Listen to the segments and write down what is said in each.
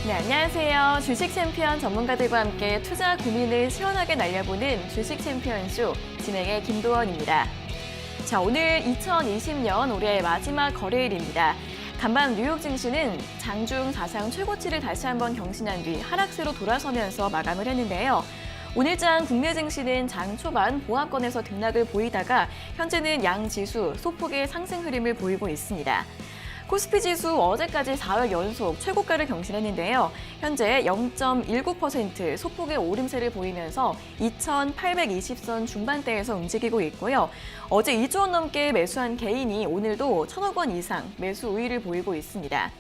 네, 안녕하세요. 주식 챔피언 전문가들과 함께 투자 고민을 시원하게 날려보는 주식 챔피언쇼 진행의 김도원입니다. 자, 오늘 2020년 올해 마지막 거래일입니다. 간밤 뉴욕 증시는 장중 사상 최고치를 다시 한번 경신한 뒤 하락세로 돌아서면서 마감을 했는데요. 오늘장 국내 증시는 장 초반 보합권에서 등락을 보이다가 현재는 양 지수 소폭의 상승 흐름을 보이고 있습니다. 코스피 지수 어제까지 4월 연속 최고가를 경신했는데요. 현재 0.19% 소폭의 오름세를 보이면서 2,820선 중반대에서 움직이고 있고요. 어제 2조 원 넘게 매수한 개인이 오늘도 1,000억 원 이상 매수 우위를 보이고 있습니다.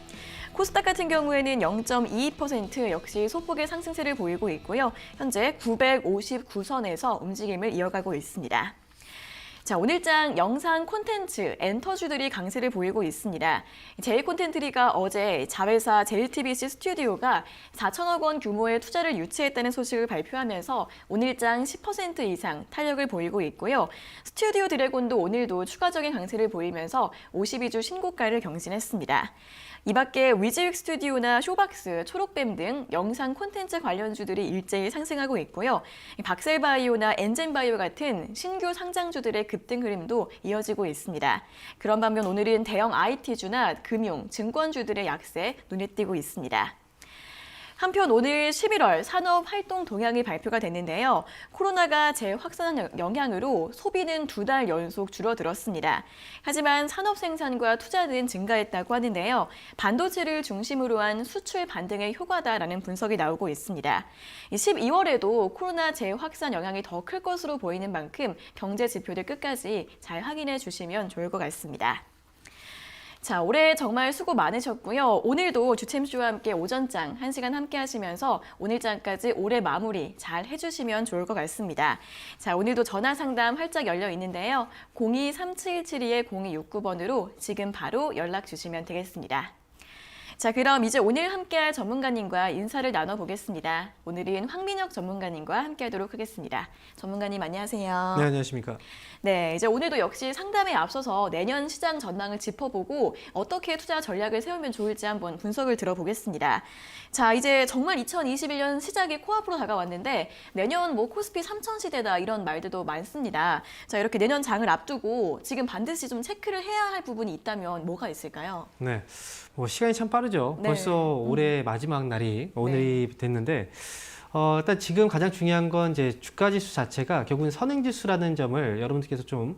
코스닥 같은 경우에는 0.22% 역시 소폭의 상승세를 보이고 있고요. 현재 959선에서 움직임을 이어가고 있습니다. 자, 오늘장 영상 콘텐츠 엔터주들이 강세를 보이고 있습니다. 제이콘텐트리가 어제 자회사 JTBC 스튜디오가 4천억 원 규모의 투자를 유치했다는 소식을 발표하면서 오늘장 10% 이상 탄력을 보이고 있고요. 스튜디오 드래곤도 오늘도 추가적인 강세를 보이면서 52주 신고가를 경신했습니다. 이 밖에 위즈윅 스튜디오나 쇼박스, 초록뱀 등 영상 콘텐츠 관련주들이 일제히 상승하고 있고요. 박셀바이오나 엔젠바이오 같은 신규 상장주들의 급등 흐름도 이어지고 있습니다. 그런 반면 오늘은 대형 IT주나 금융, 증권주들의 약세 눈에 띄고 있습니다. 한편 오늘 11월 산업활동 동향이 발표가 됐는데요. 코로나가 재확산한 영향으로 소비는 2달 연속 줄어들었습니다. 하지만 산업 생산과 투자는 증가했다고 하는데요. 반도체를 중심으로 한 수출 반등의 효과다라는 분석이 나오고 있습니다. 12월에도 코로나 재확산 영향이 더 클 것으로 보이는 만큼 경제 지표들 끝까지 잘 확인해 주시면 좋을 것 같습니다. 자, 올해 정말 수고 많으셨고요. 오늘도 주챔쇼와 함께 오전장 1시간 함께 하시면서 오늘장까지 올해 마무리 잘 해주시면 좋을 것 같습니다. 자, 오늘도 전화 상담 활짝 열려 있는데요. 02-3772-0269번으로 지금 바로 연락 주시면 되겠습니다. 자, 그럼 이제 오늘 함께할 전문가님과 인사를 나눠보겠습니다. 오늘은 황민혁 전문가님과 함께하도록 하겠습니다. 전문가님 안녕하세요. 네, 안녕하십니까. 네, 이제 오늘도 역시 상담에 앞서서 내년 시장 전망을 짚어보고 어떻게 투자 전략을 세우면 좋을지 한번 분석을 들어보겠습니다. 자, 이제 정말 2021년 시작이 코앞으로 다가왔는데 내년 뭐 코스피 3천 시대다 이런 말들도 많습니다. 자, 이렇게 내년 장을 앞두고 지금 반드시 좀 체크를 해야 할 부분이 있다면 뭐가 있을까요? 네, 뭐 시간이 참 빠르죠. 네. 벌써 올해 마지막 날이 오늘이 됐는데 일단 지금 가장 중요한 건 이제 주가지수 자체가 결국은 선행지수라는 점을 여러분들께서 좀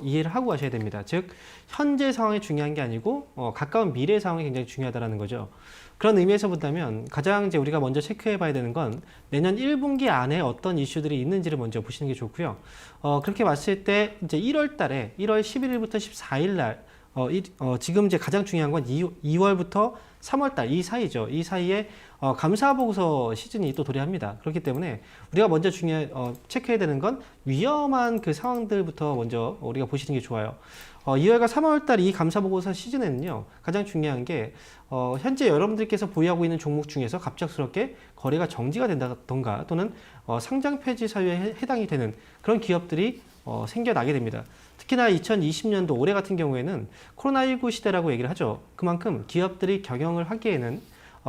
이해를 하고 가셔야 됩니다. 즉 현재 상황이 중요한 게 아니고 가까운 미래 상황이 굉장히 중요하다는 거죠. 그런 의미에서 본다면 가장 이제 우리가 먼저 체크해 봐야 되는 건 내년 1분기 안에 어떤 이슈들이 있는지를 먼저 보시는 게 좋고요. 그렇게 봤을 때 이제 1월 달에 1월 11일부터 14일 날 지금 이제 가장 중요한 건 2월부터 3월 달 이 사이죠. 이 사이에 감사보고서 시즌이 또 도래합니다. 그렇기 때문에 우리가 먼저 체크해야 되는 건 위험한 그 상황들부터 먼저 우리가 보시는 게 좋아요. 2월과 3월 달 이 감사보고서 시즌에는요, 가장 중요한 게 현재 여러분들께서 보유하고 있는 종목 중에서 갑작스럽게 거래가 정지가 된다던가 또는 상장 폐지 사유에 해당이 되는 그런 기업들이 생겨나게 됩니다. 특히나 2020년도 올해 같은 경우에는 코로나19 시대라고 얘기를 하죠. 그만큼 기업들이 경영을 하기에는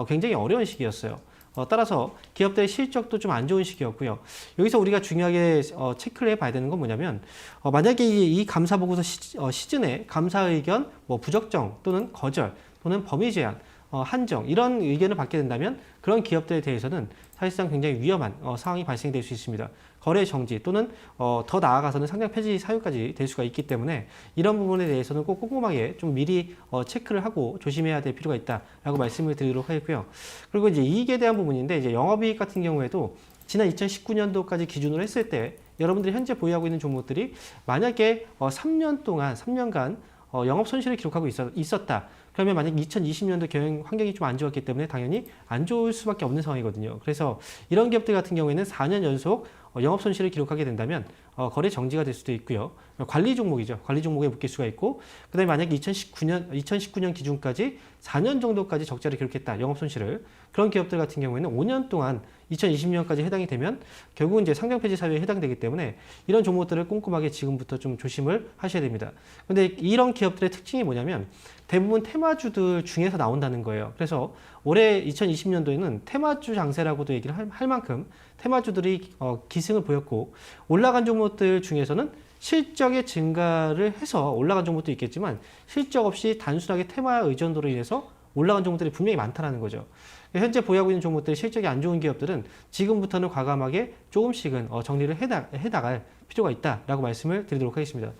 굉장히 어려운 시기였어요. 따라서 기업들의 실적도 좀 안 좋은 시기였고요. 여기서 우리가 중요하게 체크를 해봐야 되는 건 뭐냐면 만약에 이 감사보고서 시즌에 감사 의견, 뭐 부적정 또는 거절 또는 범위 제한, 한정 이런 의견을 받게 된다면 그런 기업들에 대해서는 사실상 굉장히 위험한 상황이 발생될 수 있습니다. 거래 정지 또는 더 나아가서는 상장 폐지 사유까지 될 수가 있기 때문에 이런 부분에 대해서는 꼭 꼼꼼하게 좀 미리 체크를 하고 조심해야 될 필요가 있다라고 말씀을 드리도록 하겠고요. 그리고 이제 이익에 대한 부분인데 이제 영업이익 같은 경우에도 지난 2019년도까지 기준으로 했을 때 여러분들이 현재 보유하고 있는 종목들이 만약에 3년간 영업 손실을 기록하고 있었다. 그러면 만약 2020년도 경영 환경이 좀 안 좋았기 때문에 당연히 안 좋을 수밖에 없는 상황이거든요. 그래서 이런 기업들 같은 경우에는 4년 연속 영업 손실을 기록하게 된다면 거래 정지가 될 수도 있고요. 관리 종목이죠. 관리 종목에 묶일 수가 있고, 그다음에 만약에 2019년 기준까지 4년 정도까지 적자를 기록했다. 영업 손실을. 그런 기업들 같은 경우에는 5년 동안 2020년까지 해당이 되면 결국은 이제 상장 폐지 사유에 해당되기 때문에 이런 종목들을 꼼꼼하게 지금부터 좀 조심을 하셔야 됩니다. 근데 이런 기업들의 특징이 뭐냐면 대부분 테마주들 중에서 나온다는 거예요. 그래서 올해 2020년도에는 테마주 장세라고도 얘기를 할 만큼 테마주들이 기승을 보였고 올라간 종목들 중에서는 실적의 증가를 해서 올라간 종목도 있겠지만 실적 없이 단순하게 테마 의존도로 인해서 올라간 종목들이 분명히 많다는 거죠. 현재 보유하고 있는 종목들 실적이 안 좋은 기업들은 지금부터는 과감하게 조금씩은 정리를 해나갈 필요가 있다라고 말씀을 드리도록 하겠습니다.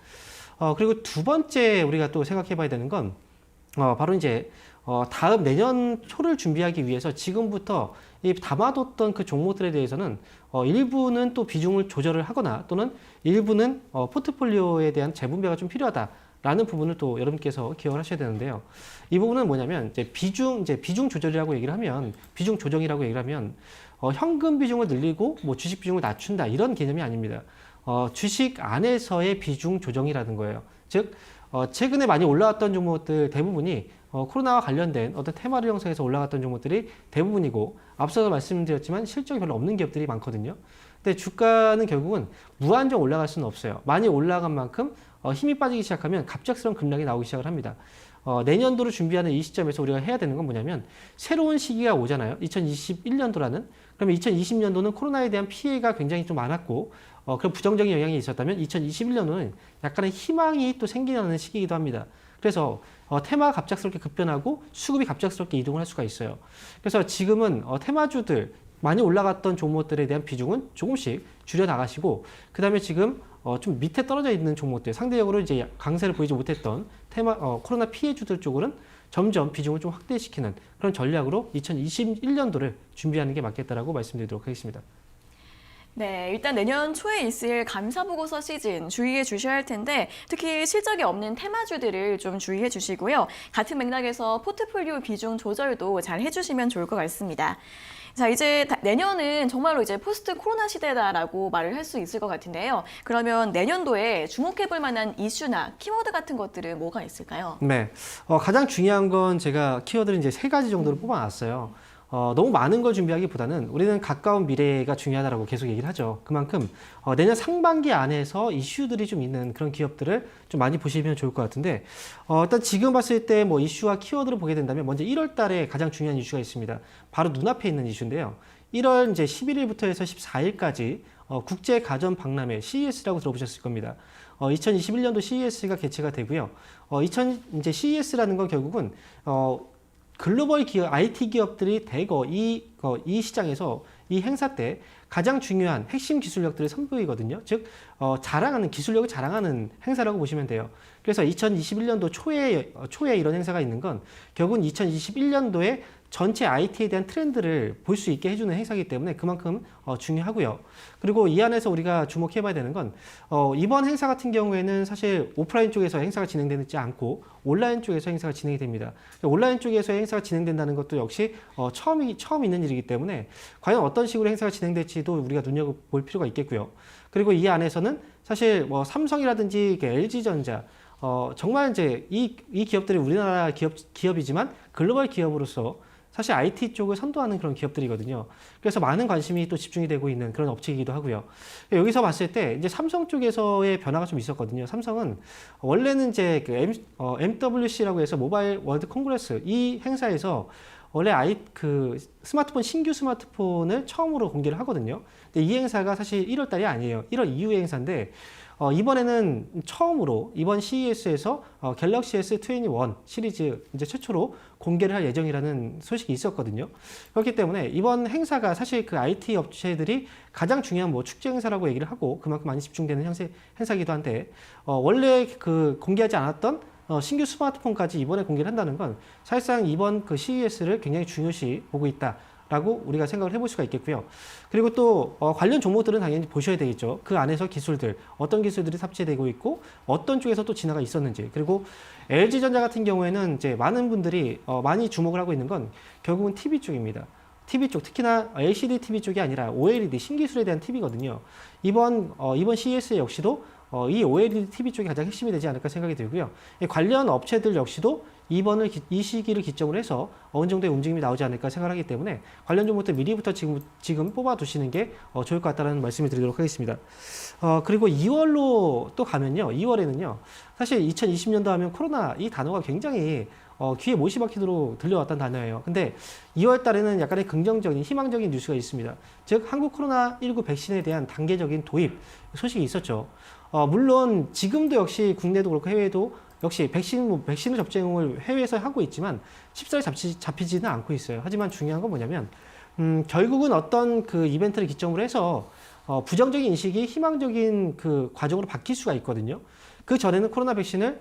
그리고 두 번째 우리가 또 생각해 봐야 되는 건 바로 이제 다음 내년 초를 준비하기 위해서 지금부터 이 담아뒀던 그 종목들에 대해서는 일부는 또 비중을 조절을 하거나 또는 일부는 포트폴리오에 대한 재분배가 좀 필요하다라는 부분을 또 여러분께서 기억을 하셔야 되는데요. 이 부분은 뭐냐면 이제 비중 조절이라고 얘기를 하면 비중 조정이라고 얘기를 하면 현금 비중을 늘리고 뭐 주식 비중을 낮춘다 이런 개념이 아닙니다. 주식 안에서의 비중 조정이라는 거예요. 즉 최근에 많이 올라왔던 종목들 대부분이 코로나와 관련된 어떤 테마를 형성해서 올라갔던 종목들이 대부분이고 앞서서 말씀드렸지만 실적이 별로 없는 기업들이 많거든요. 근데 주가는 결국은 무한정 올라갈 수는 없어요. 많이 올라간 만큼 힘이 빠지기 시작하면 갑작스러운 급락이 나오기 시작을 합니다. 내년도를 준비하는 이 시점에서 우리가 해야 되는 건 뭐냐면 새로운 시기가 오잖아요. 2021년도라는. 그러면 2020년도는 코로나에 대한 피해가 굉장히 좀 많았고 그런 부정적인 영향이 있었다면 2021년도는 약간의 희망이 또 생기는 시기이기도 합니다. 그래서 테마가 갑작스럽게 급변하고 수급이 갑작스럽게 이동을 할 수가 있어요. 그래서 지금은 테마주들 많이 올라갔던 종목들에 대한 비중은 조금씩 줄여 나가시고 그 다음에 지금 좀 밑에 떨어져 있는 종목들 상대적으로 이제 강세를 보이지 못했던 코로나 피해주들 쪽으로는 점점 비중을 좀 확대시키는 그런 전략으로 2021년도를 준비하는 게 맞겠다라고 말씀드리도록 하겠습니다. 네, 일단 내년 초에 있을 감사보고서 시즌 주의해 주셔야 할 텐데 특히 실적이 없는 테마주들을 좀 주의해 주시고요. 같은 맥락에서 포트폴리오 비중 조절도 잘 해주시면 좋을 것 같습니다. 자, 이제 내년은 정말로 이제 포스트 코로나 시대다라고 말을 할 수 있을 것 같은데요. 그러면 내년도에 주목해 볼 만한 이슈나 키워드 같은 것들은 뭐가 있을까요? 네, 가장 중요한 건 제가 키워드를 이제 세 가지 정도로 뽑아놨어요. 너무 많은 걸 준비하기보다는 우리는 가까운 미래가 중요하다고 계속 얘기를 하죠. 그만큼 내년 상반기 안에서 이슈들이 좀 있는 그런 기업들을 좀 많이 보시면 좋을 것 같은데 일단 지금 봤을 때 뭐 이슈와 키워드를 보게 된다면 먼저 1월 달에 가장 중요한 이슈가 있습니다. 바로 눈앞에 있는 이슈인데요. 1월 이제 11일부터 해서 14일까지 국제 가전 박람회 CES라고 들어보셨을 겁니다. 2021년도 CES가 개최가 되고요. 이제 CES라는 건 결국은 글로벌 기업, IT 기업들이 대거 이 시장에서 이 행사 때 가장 중요한 핵심 기술력들을 선보이거든요. 즉, 자랑하는, 기술력을 자랑하는 행사라고 보시면 돼요. 그래서 2021년도 초에 이런 행사가 있는 건 결국은 2021년도에 전체 IT에 대한 트렌드를 볼 수 있게 해주는 행사이기 때문에 그만큼 중요하고요. 그리고 이 안에서 우리가 주목해 봐야 되는 건 이번 행사 같은 경우에는 사실 오프라인 쪽에서 행사가 진행되지 않고 온라인 쪽에서 행사가 진행이 됩니다. 온라인 쪽에서 행사가 진행된다는 것도 역시 처음 있는 일이기 때문에 과연 어떤 식으로 행사가 진행될지도 우리가 눈여겨볼 필요가 있겠고요. 그리고 이 안에서는 사실 뭐 삼성이라든지 LG전자 정말 이제 이 기업들이 우리나라 기업이지만 글로벌 기업으로서 사실 IT 쪽을 선도하는 그런 기업들이거든요. 그래서 많은 관심이 또 집중이 되고 있는 그런 업체이기도 하고요. 여기서 봤을 때 이제 삼성 쪽에서의 변화가 좀 있었거든요. 삼성은 원래는 이제 그 MWC라고 해서 모바일 월드 콩그레스 이 행사에서 원래 신규 스마트폰을 처음으로 공개를 하거든요. 근데 이 행사가 사실 1월 달이 아니에요. 1월 이후의 행사인데 이번에는 처음으로 이번 CES에서 갤럭시 S21 시리즈 이제 최초로 공개를 할 예정이라는 소식이 있었거든요. 그렇기 때문에 이번 행사가 사실 그 IT 업체들이 가장 중요한 뭐 축제 행사라고 얘기를 하고 그만큼 많이 집중되는 행사이기도 한데 원래 그 공개하지 않았던 신규 스마트폰까지 이번에 공개를 한다는 건 사실상 이번 그 CES를 굉장히 중요시 보고 있다. 라고 우리가 생각을 해볼 수가 있겠고요. 그리고 또 관련 종목들은 당연히 보셔야 되겠죠. 그 안에서 기술들, 어떤 기술들이 탑재되고 있고 어떤 쪽에서 또 진화가 있었는지. 그리고 LG전자 같은 경우에는 이제 많은 분들이 많이 주목을 하고 있는 건 결국은 TV 쪽입니다. TV 쪽, 특히나 LCD TV 쪽이 아니라 OLED 신기술에 대한 TV거든요. 이번 CES 역시도 이 OLED TV 쪽이 가장 핵심이 되지 않을까 생각이 들고요. 관련 업체들 역시도 이 시기를 기점으로 해서 어느 정도의 움직임이 나오지 않을까 생각하기 때문에 관련 종목들 미리부터 지금 뽑아두시는 게 좋을 것 같다는 말씀을 드리도록 하겠습니다. 그리고 2월로 또 가면요. 2월에는요. 사실 2020년도 하면 코로나 이 단어가 굉장히 귀에 못이 박히도록 들려왔던 단어예요. 근데 2월 달에는 약간의 긍정적인, 희망적인 뉴스가 있습니다. 즉, 한국 코로나19 백신에 대한 단계적인 도입 소식이 있었죠. 물론 지금도 역시 국내도 그렇고 해외도 역시 백신을 접종을 해외에서 하고 있지만 쉽사리 잡히지는 않고 있어요. 하지만 중요한 건 뭐냐면, 결국은 어떤 그 이벤트를 기점으로 해서 부정적인 인식이 희망적인 그 과정으로 바뀔 수가 있거든요. 그 전에는 코로나 백신을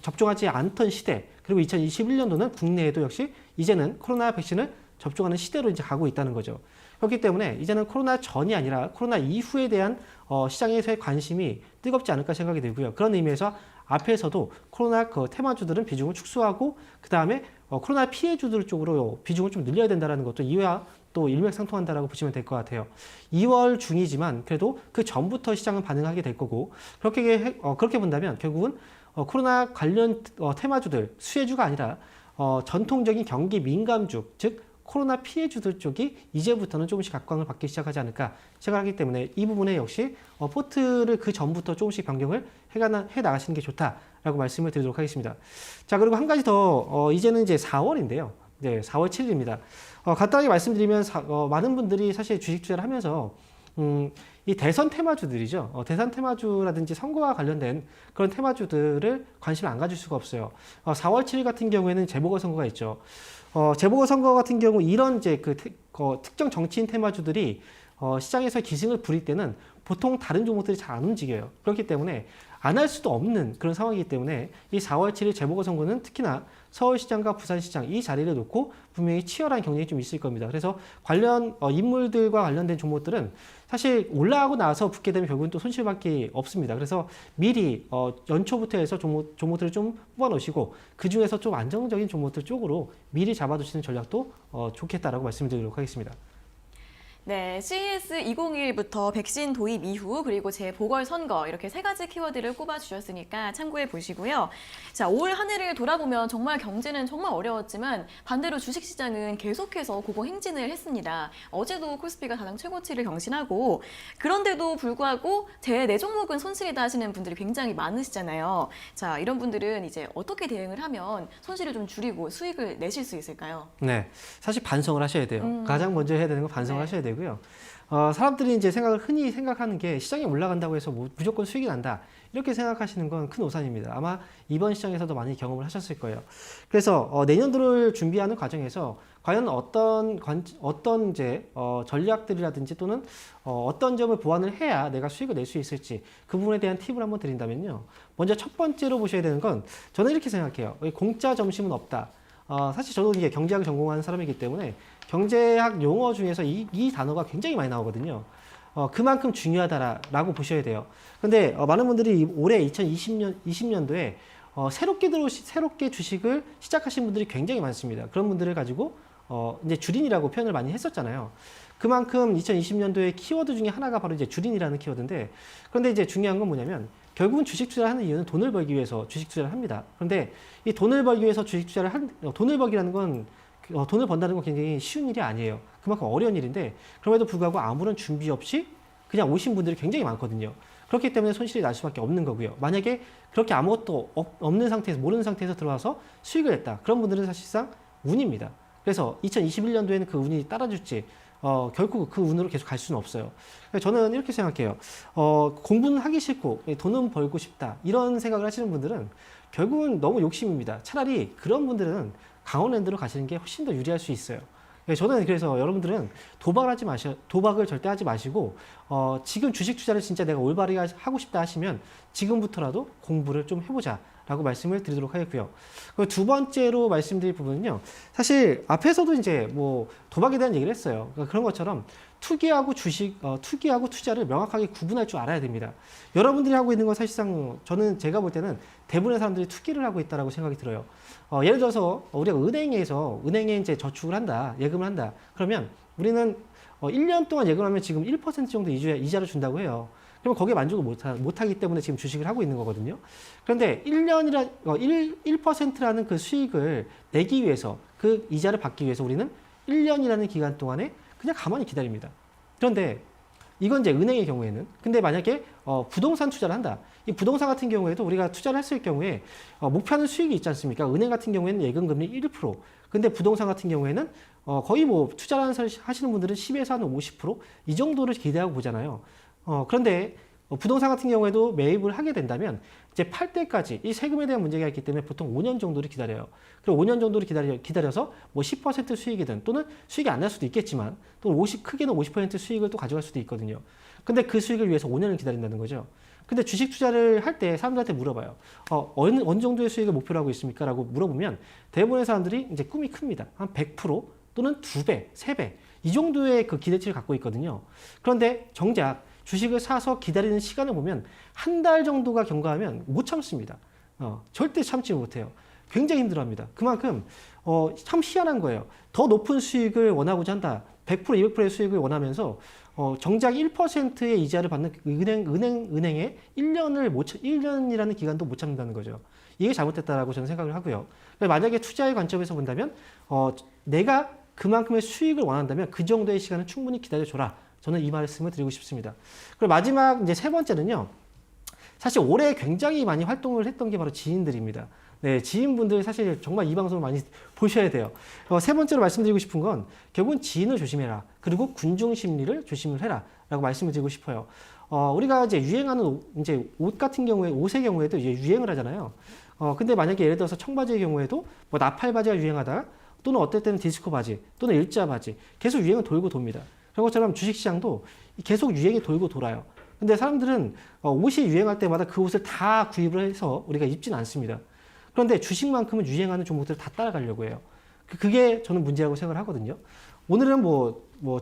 접종하지 않던 시대, 그리고 2021년도는 국내에도 역시 이제는 코로나 백신을 접종하는 시대로 이제 가고 있다는 거죠. 그렇기 때문에 이제는 코로나 전이 아니라 코로나 이후에 대한 시장에서의 관심이 뜨겁지 않을까 생각이 들고요. 그런 의미에서 앞에서도 코로나 그 테마주들은 비중을 축소하고 그 다음에 코로나 피해주들 쪽으로 비중을 좀 늘려야 된다는 것도 이와 또 일맥상통한다라고 보시면 될 것 같아요. 2월 중이지만 그래도 그 전부터 시장은 반응하게 될 거고 그렇게 본다면 결국은 코로나 관련 테마주들 수혜주가 아니라 전통적인 경기 민감주 즉 코로나 피해주들 쪽이 이제부터는 조금씩 각광을 받기 시작하지 않을까 생각하기 때문에 이 부분에 역시 포트를 그 전부터 조금씩 변경을 해 나가시는 게 좋다라고 말씀을 드리도록 하겠습니다. 자, 그리고 한 가지 더 이제는 이제 4월인데요. 네, 4월 7일입니다. 간단하게 말씀드리면 많은 분들이 사실 주식 투자를 하면서 이 대선 테마주들이죠. 대선 테마주라든지 선거와 관련된 그런 테마주들을 관심을 안 가질 수가 없어요. 4월 7일 같은 경우에는 재보궐선거가 있죠. 재보궐선거 같은 경우 이런 이제 특정 정치인 테마주들이 시장에서 기승을 부릴 때는 보통 다른 종목들이 잘 안 움직여요. 그렇기 때문에 안 할 수도 없는 그런 상황이기 때문에 이 4월 7일 재보궐선거는 특히나 서울시장과 부산시장 이 자리를 놓고 분명히 치열한 경쟁이 좀 있을 겁니다. 그래서 관련 인물들과 관련된 종목들은 사실 올라가고 나서 붙게 되면 결국은 또 손실밖에 없습니다. 그래서 미리 연초부터 해서 종목들을 좀 뽑아 놓으시고 그 중에서 좀 안정적인 종목들 쪽으로 미리 잡아두시는 전략도 좋겠다라고 말씀드리도록 하겠습니다. 네, CES 2021부터 백신 도입 이후 그리고 재보궐선거 이렇게 세 가지 키워드를 꼽아주셨으니까 참고해 보시고요. 자, 올 한 해를 돌아보면 정말 경제는 정말 어려웠지만 반대로 주식시장은 계속해서 고공행진을 했습니다. 어제도 코스피가 가장 최고치를 경신하고 그런데도 불구하고 제 네 종목은 손실이다 하시는 분들이 굉장히 많으시잖아요. 자, 이런 분들은 이제 어떻게 대응을 하면 손실을 좀 줄이고 수익을 내실 수 있을까요? 네, 사실 반성을 하셔야 돼요. 가장 먼저 해야 되는 건 반성을 하셔야 되고요. 사람들이 이제 흔히 생각하는 게 시장이 올라간다고 해서 무조건 수익이 난다. 이렇게 생각하시는 건 큰 오산입니다. 아마 이번 시장에서도 많이 경험을 하셨을 거예요. 그래서 내년도를 준비하는 과정에서 과연 어떤 이제 전략들이라든지 또는 어떤 점을 보완을 해야 내가 수익을 낼 수 있을지 그 부분에 대한 팁을 한번 드린다면요. 먼저 첫 번째로 보셔야 되는 건 저는 이렇게 생각해요. 공짜 점심은 없다. 사실 저도 이게 경제학 전공하는 사람이기 때문에 경제학 용어 중에서 이 단어가 굉장히 많이 나오거든요. 그만큼 중요하다라고 보셔야 돼요. 근데 많은 분들이 올해 2020년도에 새롭게 주식을 시작하신 분들이 굉장히 많습니다. 그런 분들을 가지고 이제 주린이라고 표현을 많이 했었잖아요. 그만큼 2020년도에 키워드 중에 하나가 바로 이제 주린이라는 키워드인데, 그런데 이제 중요한 건 뭐냐면 결국은 주식 투자를 하는 이유는 돈을 벌기 위해서 주식 투자를 합니다. 그런데 이 돈을 벌기 위해서 주식 투자를 돈을 벌기라는 건 돈을 번다는 건 굉장히 쉬운 일이 아니에요. 그만큼 어려운 일인데 그럼에도 불구하고 아무런 준비 없이 그냥 오신 분들이 굉장히 많거든요. 그렇기 때문에 손실이 날 수밖에 없는 거고요. 만약에 그렇게 아무것도 없는 상태에서 모르는 상태에서 들어와서 수익을 냈다. 그런 분들은 사실상 운입니다. 그래서 2021년도에는 그 운이 따라줄지 결국 그 운으로 계속 갈 수는 없어요. 저는 이렇게 생각해요. 공부는 하기 싫고 돈은 벌고 싶다. 이런 생각을 하시는 분들은 결국은 너무 욕심입니다. 차라리 그런 분들은 강원랜드로 가시는 게 훨씬 더 유리할 수 있어요. 저는 그래서 여러분들은 도박을 절대 하지 마시고 지금 주식 투자를 진짜 내가 올바르게 하고 싶다 하시면 지금부터라도 공부를 좀 해보자 라고 말씀을 드리도록 하겠고요. 두 번째로 말씀드릴 부분은요. 사실 앞에서도 이제 뭐 도박에 대한 얘기를 했어요. 그러니까 그런 것처럼 투기하고 투자를 명확하게 구분할 줄 알아야 됩니다. 여러분들이 하고 있는 건 사실상 제가 볼 때는 대부분의 사람들이 투기를 하고 있다라고 생각이 들어요. 예를 들어서 우리가 은행에 이제 저축을 한다, 예금을 한다. 그러면 우리는 1년 동안 예금을 하면 지금 1% 정도 이자를 준다고 해요. 그럼 거기에 만족을 못하기 때문에 지금 주식을 하고 있는 거거든요. 그런데 1%라는 그 수익을 내기 위해서 그 이자를 받기 위해서 우리는 1년이라는 기간 동안에 그냥 가만히 기다립니다. 그런데 이건 이제 은행의 경우에는. 근데 만약에 부동산 투자를 한다. 이 부동산 같은 경우에도 우리가 투자를 했을 경우에 목표하는 수익이 있지 않습니까? 은행 같은 경우에는 예금 금리 1%. 근데 부동산 같은 경우에는 거의 뭐 투자를 하시는 분들은 10에서 한 50%이 정도를 기대하고 보잖아요. 그런데 부동산 같은 경우에도 매입을 하게 된다면 이제 팔 때까지 이 세금에 대한 문제가 있기 때문에 보통 5년 정도를 기다려요. 그리고 5년 정도를 기다려서 뭐 10% 수익이든 또는 수익이 안 날 수도 있겠지만 또 크게는 50% 수익을 또 가져갈 수도 있거든요. 근데 그 수익을 위해서 5년을 기다린다는 거죠. 근데 주식 투자를 할 때 사람들한테 물어봐요. 어느 정도의 수익을 목표로 하고 있습니까? 라고 물어보면 대부분의 사람들이 이제 꿈이 큽니다. 한 100% 또는 2배, 3배 이 정도의 그 기대치를 갖고 있거든요. 그런데 정작 주식을 사서 기다리는 시간을 보면 한 달 정도가 경과하면 못 참습니다. 절대 참지 못해요. 굉장히 힘들어합니다. 그만큼 참 희한한 거예요. 더 높은 수익을 원하고자 한다. 100%, 200%의 수익을 원하면서 정작 1%의 이자를 받는 은행에 1년이라는 기간도 못 참는다는 거죠. 이게 잘못됐다라고 저는 생각을 하고요. 만약에 투자의 관점에서 본다면 내가 그만큼의 수익을 원한다면 그 정도의 시간은 충분히 기다려줘라. 저는 이 말씀을 드리고 싶습니다. 그리고 마지막 이제 세 번째는요. 사실 올해 굉장히 많이 활동을 했던 게 바로 지인들입니다. 네, 지인분들 사실 정말 이 방송을 많이 보셔야 돼요. 세 번째로 말씀드리고 싶은 건 결국은 지인을 조심해라. 그리고 군중 심리를 조심을 해라. 라고 말씀을 드리고 싶어요. 우리가 이제 유행하는 이제 옷 같은 경우에, 옷의 경우에도 이제 유행을 하잖아요. 근데 만약에 예를 들어서 청바지의 경우에도 뭐 나팔 바지가 유행하다가 또는 어떨 때는 디스코 바지 또는 일자 바지 계속 유행은 돌고 돕니다. 그런 것처럼 주식시장도 계속 유행이 돌고 돌아요. 근데 사람들은 옷이 유행할 때마다 그 옷을 다 구입을 해서 우리가 입지는 않습니다. 그런데 주식만큼은 유행하는 종목들을 다 따라가려고 해요. 그게 저는 문제라고 생각을 하거든요. 오늘은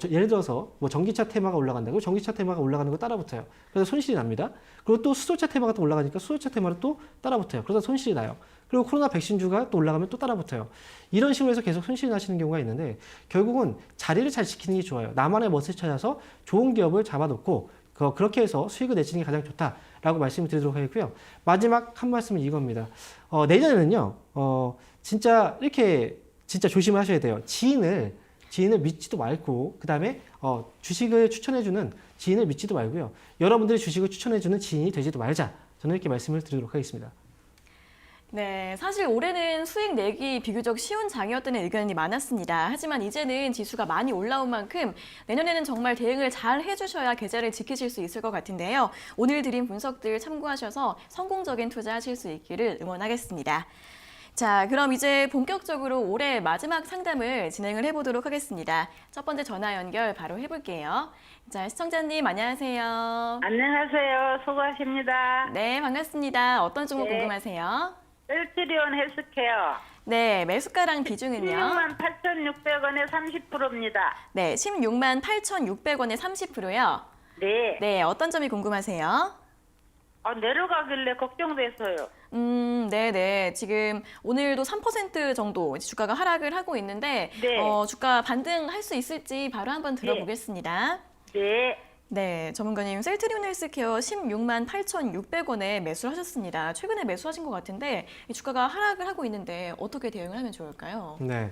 예를 들어서 전기차 테마가 올라간다고 전기차 테마가 올라가는 거 따라붙어요. 그래서 손실이 납니다. 그리고 또 수소차 테마가 또 올라가니까 수소차 테마를 또 따라붙어요. 그러다 손실이 나요. 그리고 코로나 백신주가 또 올라가면 또 따라붙어요. 이런 식으로 해서 계속 손실이 나시는 경우가 있는데 결국은 자리를 잘 지키는 게 좋아요. 나만의 멋을 찾아서 좋은 기업을 잡아놓고 그렇게 해서 수익을 내시는 게 가장 좋다라고 말씀을 드리도록 하겠고요. 마지막 한 말씀은 이겁니다. 내년에는요, 진짜 조심을 하셔야 돼요. 지인을 믿지도 말고, 그 다음에 주식을 추천해주는 지인을 믿지도 말고요. 여러분들이 주식을 추천해주는 지인이 되지도 말자. 저는 이렇게 말씀을 드리도록 하겠습니다. 네, 사실 올해는 수익 내기 비교적 쉬운 장이었다는 의견이 많았습니다. 하지만 이제는 지수가 많이 올라온 만큼 내년에는 정말 대응을 잘 해주셔야 계좌를 지키실 수 있을 것 같은데요. 오늘 드린 분석들 참고하셔서 성공적인 투자하실 수 있기를 응원하겠습니다. 자, 그럼 이제 본격적으로 올해 마지막 상담을 진행을 해보도록 하겠습니다. 첫 번째 전화 연결 바로 해볼게요. 자, 시청자님 안녕하세요. 안녕하세요. 수고하십니다. 네, 반갑습니다. 어떤 종목 네. 궁금하세요? 셀트리온 헬스케어 네, 매수가랑 비중은요? 168,600원에 30%입니다. 네, 168,600원에 30%요. 네. 네, 어떤 점이 궁금하세요? 내려가길래 걱정돼서요. 네네. 지금 오늘도 3% 정도 주가가 하락을 하고 있는데 네. 주가 반등할 수 있을지 바로 한번 들어보겠습니다. 네. 네, 전문가님, 셀트리온 헬스케어 168,600원에 매수를 하셨습니다. 최근에 매수하신 것 같은데 이 주가가 하락을 하고 있는데 어떻게 대응을 하면 좋을까요? 네.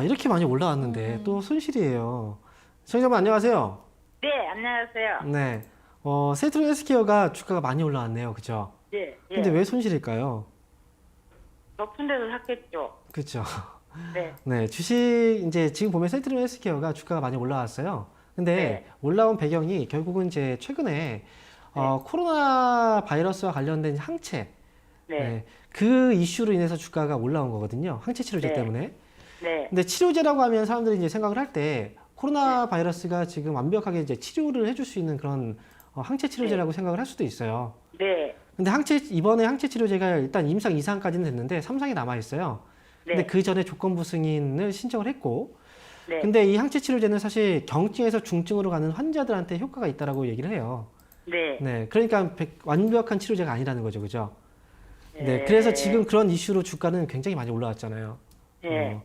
이렇게 많이 올라왔는데 또 손실이에요. 시청자분 안녕하세요. 네, 안녕하세요. 네. 셀트리온 헬스케어가 주가가 많이 올라왔네요. 그죠? 네. 근데 왜 손실일까요? 높은 데서 샀겠죠. 그렇죠. 네. 네, 주식 이제 지금 보면 셀트리온 헬스케어가 주가가 많이 올라왔어요. 근데 네. 올라온 배경이 결국은 이제 최근에 코로나 바이러스와 관련된 항체, 네. 그 이슈로 인해서 주가가 올라온 거거든요. 항체 치료제 네. 때문에. 네. 근데 치료제라고 하면 사람들이 이제 생각을 할 때 코로나 바이러스가 지금 완벽하게 이제 치료를 해줄 수 있는 그런 항체 치료제라고 생각을 할 수도 있어요. 네. 근데 이번에 항체 치료제가 일단 임상 2상까지는 됐는데 3상이 남아 있어요. 근데 네. 그 전에 조건부 승인을 신청을 했고, 네. 근데 이 항체 치료제는 사실 경증에서 중증으로 가는 환자들한테 효과가 있다라고 얘기를 해요. 네. 네, 그러니까 완벽한 치료제가 아니라는 거죠, 그죠? 네, 그래서 지금 그런 이슈로 주가는 굉장히 많이 올라왔잖아요. 네.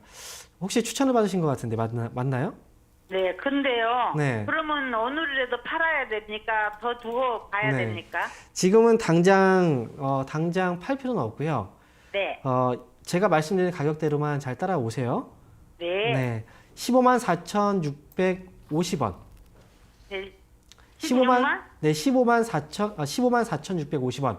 혹시 추천을 받으신 것 같은데 맞나요? 네. 근데요. 네. 그러면 오늘이라도 팔아야 됩니까? 더 두고 봐야 네. 됩니까? 지금은 당장 팔 필요는 없고요. 네. 제가 말씀드린 가격대로만 잘 따라오세요. 네. 네, 154,650원. 네. 16만? 네, 15만 4,650원.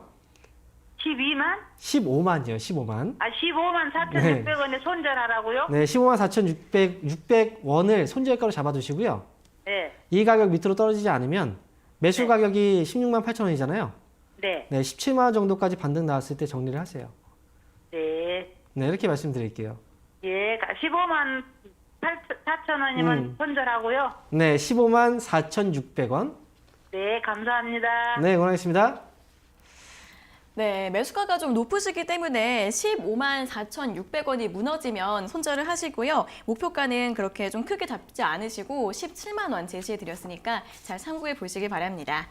12만? 15만이요, 15만. 아, 15만 4,600원에 손절하라고요? 네, 15만 4,600원을 손절가로 잡아두시고요. 네. 이 가격 밑으로 떨어지지 않으면 매수 네. 가격이 16만 8천 원이잖아요. 네. 네, 17만 원 정도까지 반등 나왔을 때 정리를 하세요. 네. 네, 이렇게 말씀드릴게요. 예, 15만 4천 원이면 손절하고요. 네, 15만 4,600원. 네, 감사합니다. 네, 응원하겠습니다. 네, 매수가가 좀 높으시기 때문에 15만 4,600원이 무너지면 손절을 하시고요. 목표가는 그렇게 좀 크게 잡지 않으시고 17만 원 제시해 드렸으니까 잘 참고해 보시기 바랍니다.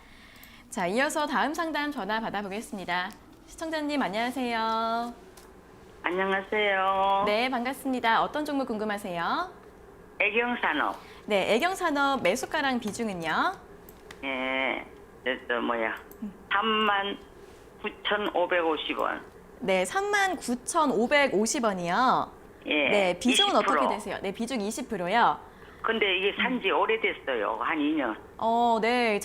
자, 이어서 다음 상담 전화 받아보겠습니다. 시청자님 안녕하세요. 안녕하세요. 네, 반갑습니다. 어떤 종목 궁금하세요? 애경산업. 네, 애경산업 매수가랑 비중은요? 예, 39,550원. 네, 39,550원이요. 예. 네, 비중은 20%. 어떻게 되세요? 네, 비중 20%요. 근데 이게 산지 오래됐어요. 한 2년. 네,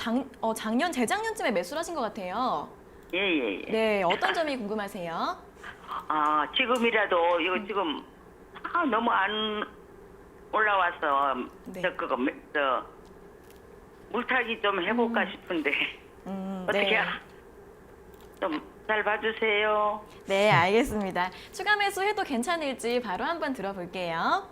작년, 재작년쯤에 매수를 하신 것 같아요. 예, 예, 예. 네, 어떤 점이 궁금하세요? 아, 지금이라도 이거 지금 너무 안 올라와서 네. 물타기 좀 해볼까 싶은데 어떻게 네. 좀 잘 봐주세요. 네, 알겠습니다. 추가 매수해도 괜찮을지 바로 한번 들어볼게요.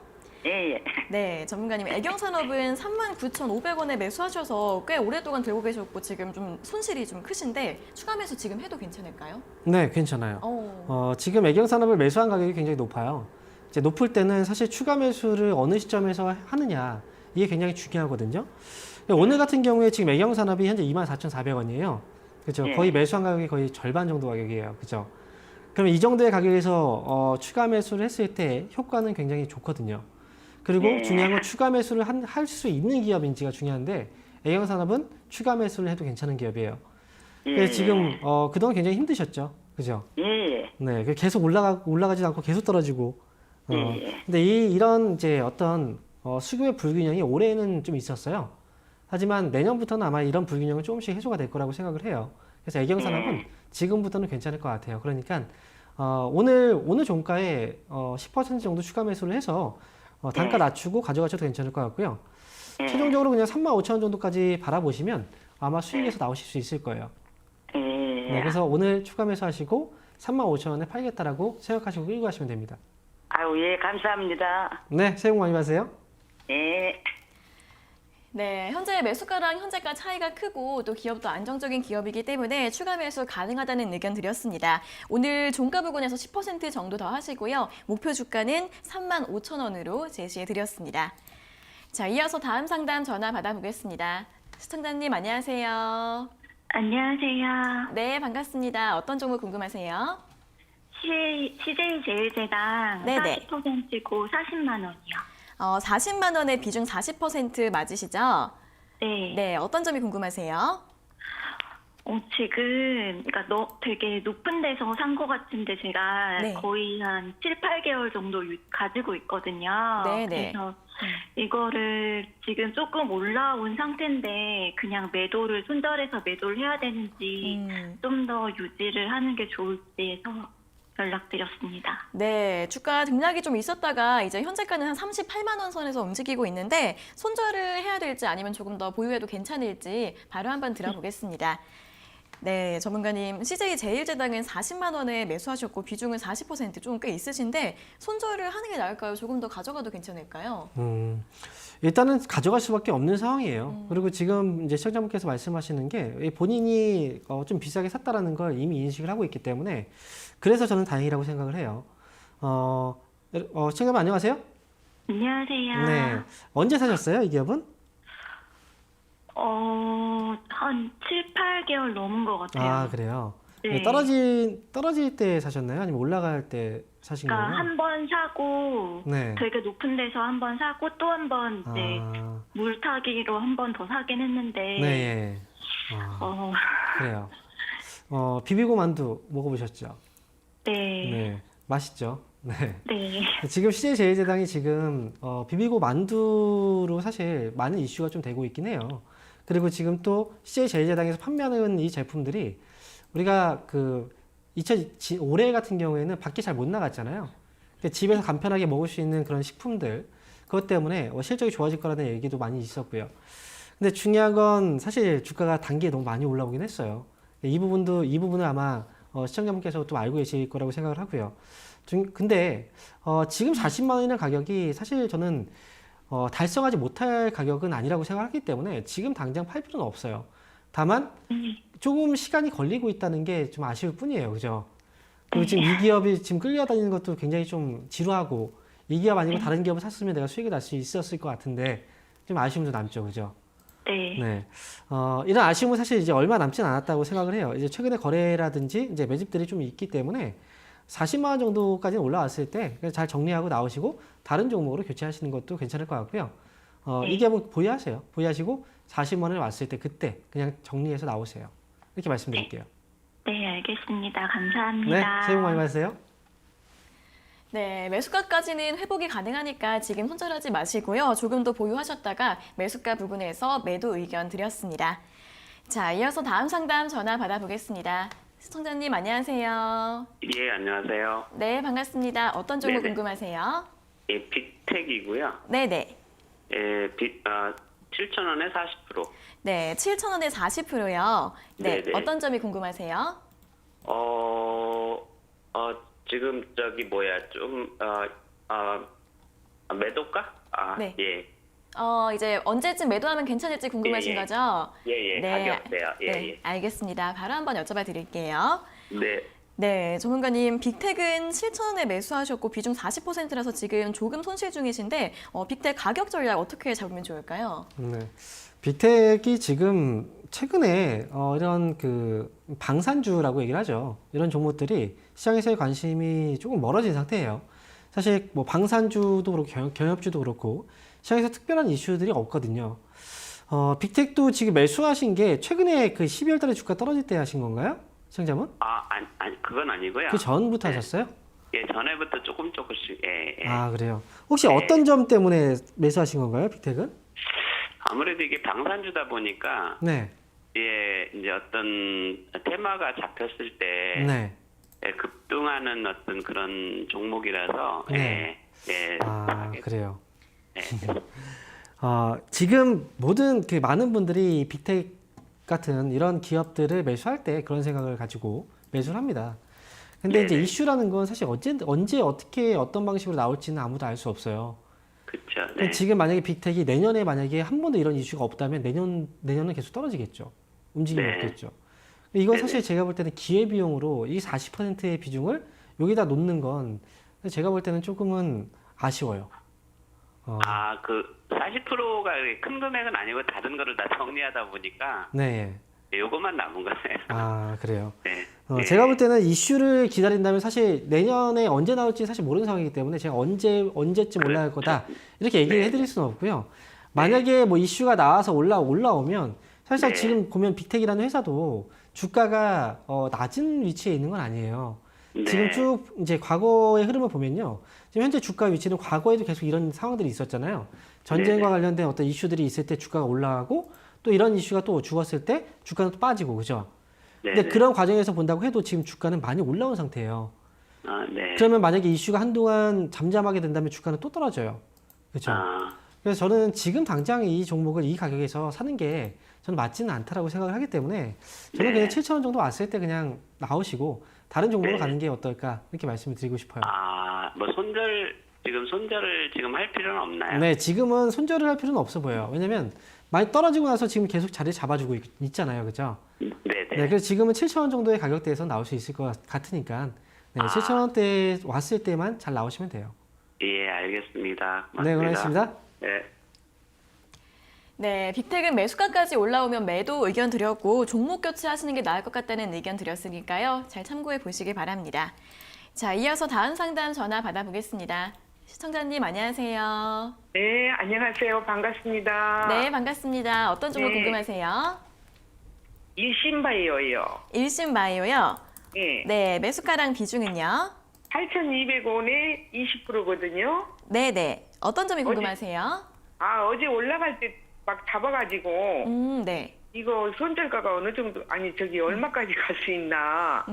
예, 예. 네, 전문가님, 애경산업은 39,500원에 매수하셔서 꽤 오랫동안 들고 계셨고 지금 좀 손실이 좀 크신데 추가 매수 지금 해도 괜찮을까요? 네, 괜찮아요. 지금 애경산업을 매수한 가격이 굉장히 높아요. 이제 높을 때는 사실 추가 매수를 어느 시점에서 하느냐 이게 굉장히 중요하거든요. 오늘 같은 경우에 지금 애경산업이 현재 24,400원이에요. 그렇죠? 예. 거의 매수한 가격이 거의 절반 정도 가격이에요. 그렇죠? 그러면 이 정도의 가격에서 추가 매수를 했을 때 효과는 굉장히 좋거든요. 그리고 예. 중요한 건 추가 매수를 할 수 있는 기업인지가 중요한데 애경산업은 추가 매수를 해도 괜찮은 기업이에요. 예. 그래서 지금 그동안 굉장히 힘드셨죠, 그죠? 예, 예. 네, 계속 올라가지도 않고 계속 떨어지고. 예. 근데 이런 이제 어떤 수급의 불균형이 올해는 좀 있었어요. 하지만 내년부터는 아마 이런 불균형은 조금씩 해소가 될 거라고 생각을 해요. 그래서 애경산업은 지금부터는 괜찮을 것 같아요. 그러니까 오늘 종가에 10% 정도 추가 매수를 해서 단가 낮추고 가져가셔도 괜찮을 것 같고요. 최종적으로 그냥 35,000원 정도까지 바라보시면 아마 수익에서 나오실 수 있을 거예요. 예. 네, 그래서 오늘 추가 매수하시고 35,000원에 팔겠다라고 생각하시고 끌고 가시면 됩니다. 아유, 예, 감사합니다. 네, 새해 복 많이 받으세요. 예. 네, 현재 매수가랑 현재가 차이가 크고 또 기업도 안정적인 기업이기 때문에 추가 매수 가능하다는 의견 드렸습니다. 오늘 종가 부근에서 10% 정도 더 하시고요. 목표 주가는 35,000원으로 제시해 드렸습니다. 자, 이어서 다음 상담 전화 받아보겠습니다. 시청자님 안녕하세요. 안녕하세요. 네, 반갑습니다. 어떤 종목 궁금하세요? CJ제일제당 네네. 40%고 40만 원이요. 40만 원의 비중 40% 맞으시죠? 네. 네, 어떤 점이 궁금하세요? 지금 그러니까 되게 높은 데서 산 것 같은데 제가 네. 거의 한 7, 8개월 정도 가지고 있거든요. 네네. 그래서 이거를 지금 조금 올라온 상태인데 그냥 손절해서 매도를 해야 되는지 좀 더 유지를 하는 게 좋을지 해서 연락드렸습니다. 네, 주가 등락이 좀 있었다가 이제 현재가는 한 38만 원 선에서 움직이고 있는데 손절을 해야 될지 아니면 조금 더 보유해도 괜찮을지 바로 한번 들어보겠습니다. 네, 전문가님, CJ제일제당은 40만 원에 매수하셨고 비중은 40% 꽤 있으신데 손절을 하는 게 나을까요? 조금 더 가져가도 괜찮을까요? 일단은 가져갈 수밖에 없는 상황이에요. 그리고 지금 이제 시청자분께서 말씀하시는 게 본인이 좀 비싸게 샀다라는 걸 이미 인식을 하고 있기 때문에 그래서 저는 다행이라고 생각을 해요. 시청자분 안녕하세요? 안녕하세요. 네. 언제 사셨어요, 이 기업은? 한 7, 8개월 넘은 것 같아요. 아, 그래요? 네. 떨어질 때 사셨나요? 아니면 올라갈 때 사신 거예요? 그러니까 한 번 사고 네. 되게 높은 데서 한 번 사고 또 한 번 이제 아, 물타기로 한 번 더 사긴 했는데 네. 그래요. 비비고 만두 먹어보셨죠? 네. 네. 맛있죠? 네. 네. 지금 CJ제일제당이 지금 비비고 만두로 사실 많은 이슈가 좀 되고 있긴 해요. 그리고 지금 또 CJ제일제당에서 판매하는 이 제품들이 우리가 올해 같은 경우에는 밖에 잘 못 나갔잖아요. 그러니까 집에서 간편하게 먹을 수 있는 그런 식품들, 그것 때문에 실적이 좋아질 거라는 얘기도 많이 있었고요. 근데 중요한 건 사실 주가가 단기에 너무 많이 올라오긴 했어요. 이 부분을 아마 시청자분께서 또 알고 계실 거라고 생각을 하고요. 근데 지금 40만 원이라는 가격이 사실 저는 달성하지 못할 가격은 아니라고 생각하기 때문에 지금 당장 팔 필요는 없어요. 다만 조금 시간이 걸리고 있다는 게 좀 아쉬울 뿐이에요. 그죠? 그리고 지금 이 기업이 지금 끌려다니는 것도 굉장히 좀 지루하고 이 기업 아니고 다른 기업을 샀으면 내가 수익이 날 수 있었을 것 같은데 좀 아쉬움도 남죠. 그죠? 네. 네. 이런 아쉬움은 사실 이제 얼마 남진 않았다고 생각을 해요. 이제 최근에 거래라든지 이제 매집들이 좀 있기 때문에 40만 원 정도까지는 올라왔을 때 잘 정리하고 나오시고 다른 종목으로 교체하시는 것도 괜찮을 것 같고요. 이 기업은 보유하세요. 보유하시고 40만 원에 왔을 때 그때 그냥 정리해서 나오세요. 이렇게 말씀드릴게요. 네, 알겠습니다. 네. 감사합니다. 새해 복 많이 받으세요. 네, 매수가까지는 회복이 가능하니까 지금 손절하지 마시고요. 조금 더 보유하셨다가 매수가 부분에서 매도 의견 드렸습니다. 자, 이어서 다음 상담 전화 받아보겠습니다. 시청자님 안녕하세요. 예, 안녕하세요. 네, 반갑습니다. 어떤 종목 네네. 궁금하세요? 예, 빅텍이고요. 네네. 예, 7,000원에 40%. 네, 7,000원에 40%요. 네, 네네. 어떤 점이 궁금하세요? 지금 매도가? 네. 예. 이제 언제쯤 매도하면 괜찮을지 궁금하신 예, 예. 거죠? 예, 가격대요. 예, 네, 예. 알겠습니다. 바로 한번 여쭤봐 드릴게요. 네. 네, 전문가님, 빅텍은 7,000원에 매수하셨고 비중 40%라서 지금 조금 손실 중이신데 빅텍 가격 전략 어떻게 잡으면 좋을까요? 네. 빅텍이 지금 최근에 이런 방산주라고 얘기를 하죠. 이런 종목들이 시장에서의 관심이 조금 멀어진 상태예요. 사실 뭐 방산주도 그렇고 경협주도 그렇고 시장에서 특별한 이슈들이 없거든요. 빅텍도 지금 매수하신 게 최근에 12월 달에 주가 떨어질 때 하신 건가요? 시청자분? 아니, 그건 아니고요. 그 전부터 네. 하셨어요? 예, 전에부터 조금씩. 예. 아, 그래요. 혹시 어떤 점 때문에 매수하신 건가요, 빅텍은? 아무래도 이게 방산주다 보니까 네. 예, 이제 어떤 테마가 잡혔을 때 네. 예, 급등하는 어떤 그런 종목이라서 네. 예. 아, 그래요. 예. 지금 모든 많은 분들이 빅텍 같은 이런 기업들을 매수할 때 그런 생각을 가지고 매수를 합니다. 근데 이제 네네. 이슈라는 건 사실 언제 어떻게 어떤 방식으로 나올지는 아무도 알 수 없어요. 그렇죠. 그럼 지금 만약에 빅텍이 내년에 만약에 한 번도 이런 이슈가 없다면 내년은 계속 떨어지겠죠. 움직임이 네. 없겠죠. 이건 네네. 사실 제가 볼 때는 기회비용으로 이 40%의 비중을 여기다 놓는 건 제가 볼 때는 조금은 아쉬워요. 40%가 큰 금액은 아니고 다른 거를 다 정리하다 보니까 네. 요것만 남은 거네요. 아, 그래요. 네. 제가 볼 때는 이슈를 기다린다면 사실 내년에 언제 나올지 사실 모르는 상황이기 때문에 제가 언제쯤 올라갈 거다 이렇게 얘기를 네. 해드릴 수는 없고요. 만약에 뭐 이슈가 나와서 올라오면 사실 네. 지금 보면 빅텍이라는 회사도 주가가 낮은 위치에 있는 건 아니에요. 네. 지금 쭉 이제 과거의 흐름을 보면요. 지금 현재 주가 위치는 과거에도 계속 이런 상황들이 있었잖아요. 전쟁과 관련된 어떤 이슈들이 있을 때 주가가 올라가고 또 이런 이슈가 또 죽었을 때 주가는 또 빠지고 그죠? 근데 그런 과정에서 본다고 해도 지금 주가는 많이 올라온 상태예요. 네. 그러면 만약에 이슈가 한동안 잠잠하게 된다면 주가는 또 떨어져요. 그렇죠? 그래서 저는 지금 당장 이 종목을 이 가격에서 사는 게 저는 맞지는 않다라고 생각을 하기 때문에 저는 네. 그냥 7,000원 정도 왔을 때 그냥 나오시고 다른 종목으로 네. 가는 게 어떨까 이렇게 말씀을 드리고 싶어요. 뭐 손절을 지금 할 필요는 없나요? 네, 지금은 손절을 할 필요는 없어 보여요. 왜냐면 많이 떨어지고 나서 지금 계속 자리 잡아주고 있잖아요. 그죠? 네네. 네, 그래서 지금은 7,000원 정도의 가격대에서 나올 수 있을 것 같으니까 7,000원대 왔을 때만 잘 나오시면 돼요. 예, 알겠습니다. 고맙습니다. 네, 고맙습니다. 네. 네, 빅텍은 매수가까지 올라오면 매도 의견 드렸고 종목 교체하시는 게 나을 것 같다는 의견 드렸으니까요. 잘 참고해 보시기 바랍니다. 자, 이어서 다음 상담 전화 받아보겠습니다. 시청자님 안녕하세요. 네, 안녕하세요. 반갑습니다. 네, 반갑습니다. 어떤 종목 네. 궁금하세요? 일신바이오요. 일신바이오요. 예. 네, 매수가랑 비중은요? 8,200원에 20%거든요. 네네. 어떤 점이 궁금하세요? 아, 어제 올라갈 때 막 잡아가지고 네. 이거 손절가가 어느 정도 아니 저기 얼마까지 갈 수 있나.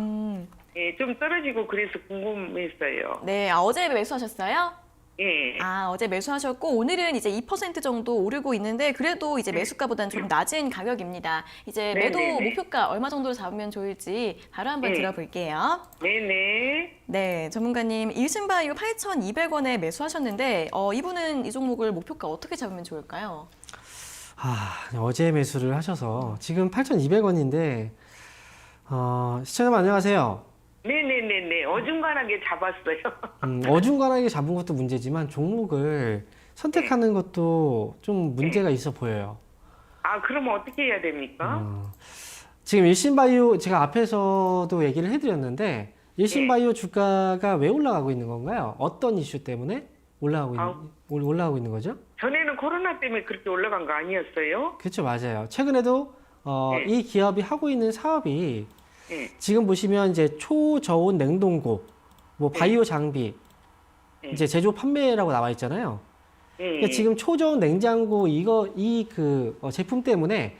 예, 좀 떨어지고 그래서 궁금했어요. 네, 어제 매수하셨어요? 예. 어제 매수하셨고 오늘은 이제 2% 정도 오르고 있는데 그래도 이제 매수가보다는 좀 낮은 가격입니다. 이제 매도 네네네. 목표가 얼마 정도로 잡으면 좋을지 바로 한번 네. 들어볼게요. 네네. 네, 전문가님 일신바이오 8,200원에 매수하셨는데 이분은 이 종목을 목표가 어떻게 잡으면 좋을까요? 어제 매수를 하셔서 지금 8,200원인데 시청자님 안녕하세요. 네네네네. 어중간하게 잡았어요. 어중간하게 잡은 것도 문제지만 종목을 선택하는 것도 좀 문제가 있어 보여요. 아, 그러면 어떻게 해야 됩니까? 지금 일신바이오 제가 앞에서도 얘기를 해드렸는데 일신바이오 주가가 왜 올라가고 있는 건가요? 어떤 이슈 때문에 올라가고 있는 거죠? 전에는 코로나 때문에 그렇게 올라간 거 아니었어요? 그렇죠, 맞아요. 최근에도 이 기업이 하고 있는 사업이 예. 지금 보시면 이제 초저온 냉동고, 뭐 바이오 장비, 이제 제조 판매라고 나와 있잖아요. 예. 그러니까 지금 초저온 냉장고 제품 때문에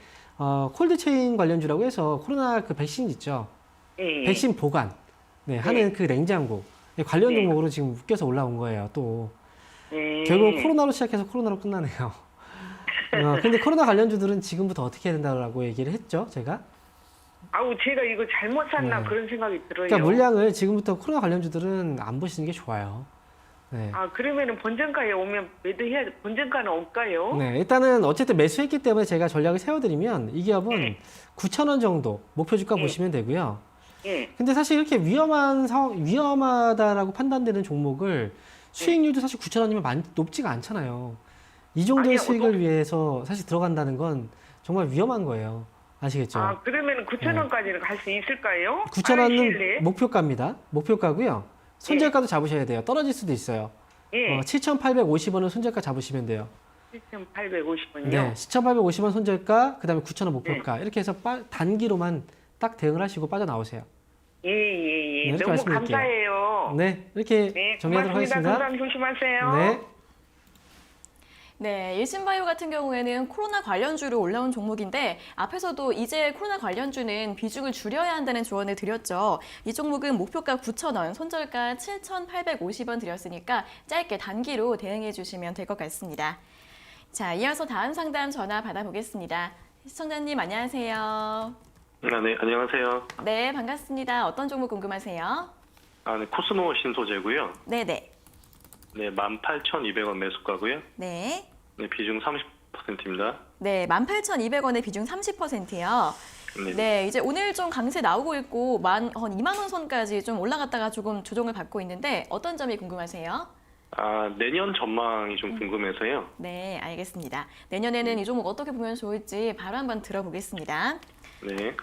콜드체인 관련주라고 해서 코로나 그 백신 있죠. 예. 백신 보관 하는 그 냉장고 관련 네. 종목으로 지금 묶여서 올라온 거예요. 또 예. 결국은 코로나로 시작해서 코로나로 끝나네요. 근데 코로나 관련주들은 지금부터 어떻게 해야 된다고 얘기를 했죠, 제가. 아우, 제가 이거 잘못 샀나 네. 그런 생각이 들어요. 그러니까 물량을 지금부터 코로나 관련주들은 안 보시는 게 좋아요. 네. 아, 그러면은 본전가에 오면 매도해야 본전가는 올까요? 네, 일단은 어쨌든 매수했기 때문에 제가 전략을 세워드리면 이 기업은 9,000원 정도 목표 주가 보시면 되고요. 예. 근데 사실 이렇게 위험하다라고 판단되는 종목을 수익률도 사실 9,000원이면 높지가 않잖아요. 이 정도의 아니요, 수익을 위해서 사실 들어간다는 건 정말 위험한 거예요. 아시겠죠? 아, 그러면은 9,000원까지는 갈 수 있을까요? 9,000원은 목표가입니다. 목표가고요. 손절가도 잡으셔야 돼요. 떨어질 수도 있어요. 예. 7,850원은 손절가 잡으시면 돼요. 7,850원요. 네, 7,850원 손절가, 그 다음에 9,000원 목표가 이렇게 해서 단기로만 딱 대응을 하시고 빠져나오세요. 예. 네, 이렇게 너무 말씀드릴게요. 감사해요. 네, 이렇게 네, 정리하도록 고맙습니다. 하겠습니다. 건강 조심하세요. 네. 네, 일신바이오 같은 경우에는 코로나 관련주로 올라온 종목인데 앞에서도 이제 코로나 관련주는 비중을 줄여야 한다는 조언을 드렸죠. 이 종목은 목표가 9,000원, 손절가 7,850원 드렸으니까 짧게 단기로 대응해 주시면 될 것 같습니다. 자, 이어서 다음 상담 전화 받아보겠습니다. 시청자님 안녕하세요. 네, 안녕하세요. 네, 반갑습니다. 어떤 종목 궁금하세요? 네, 코스모 신소재고요. 네네. 네, 18,200원 매수가고요. 네. 네, 비중 30%입니다. 네, 18,200원의 비중 30%요. 네, 이제 오늘 좀 강세 나오고 있고 2만 원 선까지 좀 올라갔다가 조금 조정을 받고 있는데 어떤 점이 궁금하세요? 내년 전망이 좀 궁금해서요. 네, 알겠습니다. 내년에는 이 종목 어떻게 보면 좋을지 바로 한번 들어보겠습니다. 네.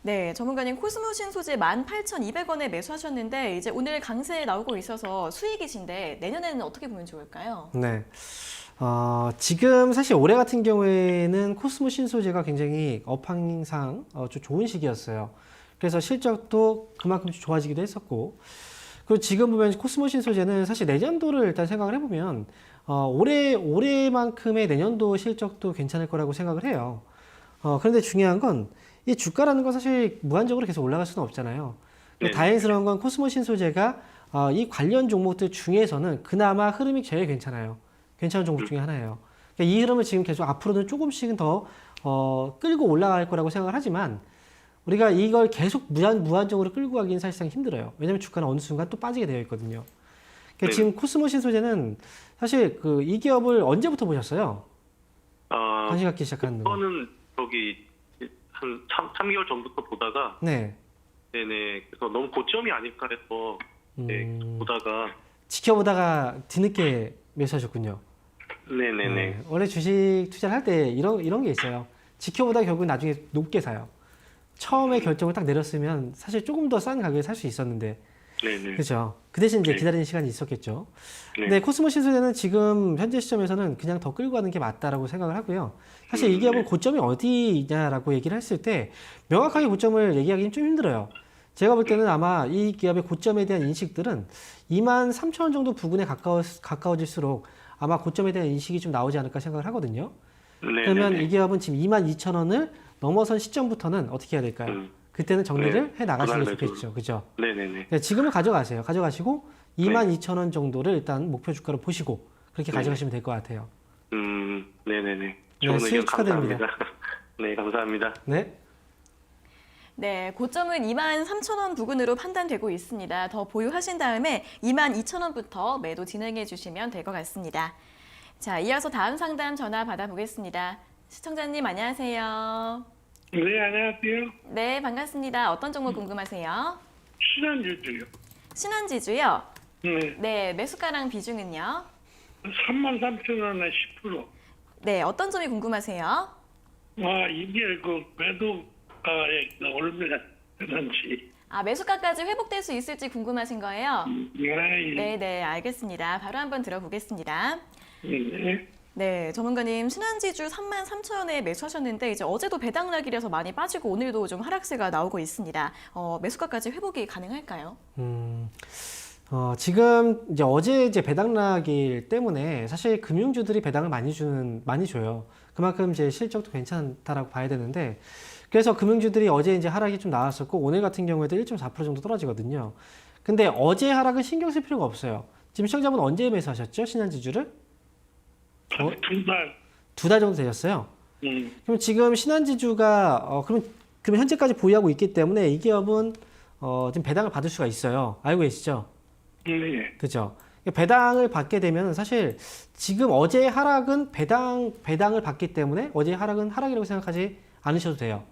네, 전문가님 코스모 신소재 18,200원에 매수하셨는데 이제 오늘 강세 나오고 있어서 수익이신데 내년에는 어떻게 보면 좋을까요? 네. 지금 사실 올해 같은 경우에는 코스모 신소재가 굉장히 업황상 좀 좋은 시기였어요. 그래서 실적도 그만큼 좋아지기도 했었고, 그리고 지금 보면 코스모 신소재는 사실 내년도를 일단 생각을 해보면 올해만큼의 내년도 실적도 괜찮을 거라고 생각을 해요. 그런데 중요한 건 이 주가라는 건 사실 무한적으로 계속 올라갈 수는 없잖아요. 네. 다행스러운 건 코스모 신소재가 이 관련 종목들 중에서는 그나마 흐름이 제일 괜찮아요. 괜찮은 종목 중에 하나예요. 그러니까 이 흐름을 지금 계속 앞으로는 조금씩은 더 끌고 올라갈 거라고 생각을 하지만 우리가 이걸 계속 무한적으로 끌고 가기는 사실상 힘들어요. 왜냐하면 주가는 어느 순간 또 빠지게 되어 있거든요. 그러니까 네. 지금 코스모 신소재는 사실 이 기업을 언제부터 보셨어요? 관심 갖기 시작하는 거. 이거는 한 3개월 전부터 보다가 네. 네네. 그래서 너무 고점이 아닐까 해서 보다가 지켜보다가 뒤늦게 매수하셨군요. 네네네. 네. 원래 주식 투자를 할 때 이런 게 있어요. 지켜보다 결국 나중에 높게 사요. 처음에 결정을 딱 내렸으면 사실 조금 더 싼 가격에 살 수 있었는데, 네네. 그렇죠. 그 대신 이제 네. 기다리는 시간이 있었겠죠. 네. 근데 코스모 신소재는 지금 현재 시점에서는 그냥 더 끌고 가는 게 맞다라고 생각을 하고요. 사실 이 기업은 네. 고점이 어디냐라고 얘기를 했을 때 명확하게 고점을 얘기하기는 좀 힘들어요. 제가 볼 때는 아마 이 기업의 고점에 대한 인식들은 23,000원 정도 부근에 가까워질수록 아마 고점에 대한 인식이 좀 나오지 않을까 생각을 하거든요. 그러면 이 기업은 지금 22,000원을 넘어선 시점부터는 어떻게 해야 될까요? 그때는 정리를 해 나가시는 게 좋겠죠. 그죠? 네네네. 네, 지금은 가져가세요. 가져가시고 22,000원 정도를 일단 목표 주가로 보시고 그렇게 가져가시면 될 것 같아요. 네네네. 네, 좋은 수익 의견 축하드립니다. 감사합니다. 네, 감사합니다. 네. 네, 고점은 23,000원 부근으로 판단되고 있습니다. 더 보유하신 다음에 22,000원부터 매도 진행해 주시면 될 것 같습니다. 자, 이어서 다음 상담 전화 받아보겠습니다. 시청자님 안녕하세요. 네, 안녕하세요. 네, 반갑습니다. 어떤 종목 궁금하세요? 신한주주요. 신한지주요? 네, 네, 매수가랑 비중은요? 33,000원에 10%. 네, 어떤 점이 궁금하세요? 와, 이게 그 매도가에 얼마나 되는지. 아, 매수가까지 회복될 수 있을지 궁금하신 거예요? 네, 네, 네, 알겠습니다. 바로 한번 들어보겠습니다. 네. 네, 전문가님, 신한지주 33,000원에 매수하셨는데 이제 어제도 배당락이라서 많이 빠지고 오늘도 좀 하락세가 나오고 있습니다. 매수가까지 회복이 가능할까요? 지금 이제 어제 이제 배당락일 때문에 사실 금융주들이 배당을 많이 줘요. 그만큼 이제 실적도 괜찮다라고 봐야 되는데, 그래서 금융주들이 어제 이제 하락이 좀 나왔었고 오늘 같은 경우에도 1.4% 정도 떨어지거든요. 근데 어제 하락은 신경 쓸 필요가 없어요. 지금 시청자분 언제 매수하셨죠? 신한지주를? 두 달. 2달 정도 되셨어요. 그럼 지금 신한지주가 그럼 현재까지 보유하고 있기 때문에 이 기업은 지금 배당을 받을 수가 있어요. 알고 계시죠? 네. 그죠? 배당을 받게 되면 사실 지금 어제 하락은 배당을 받기 때문에 어제 하락은 하락이라고 생각하지 않으셔도 돼요.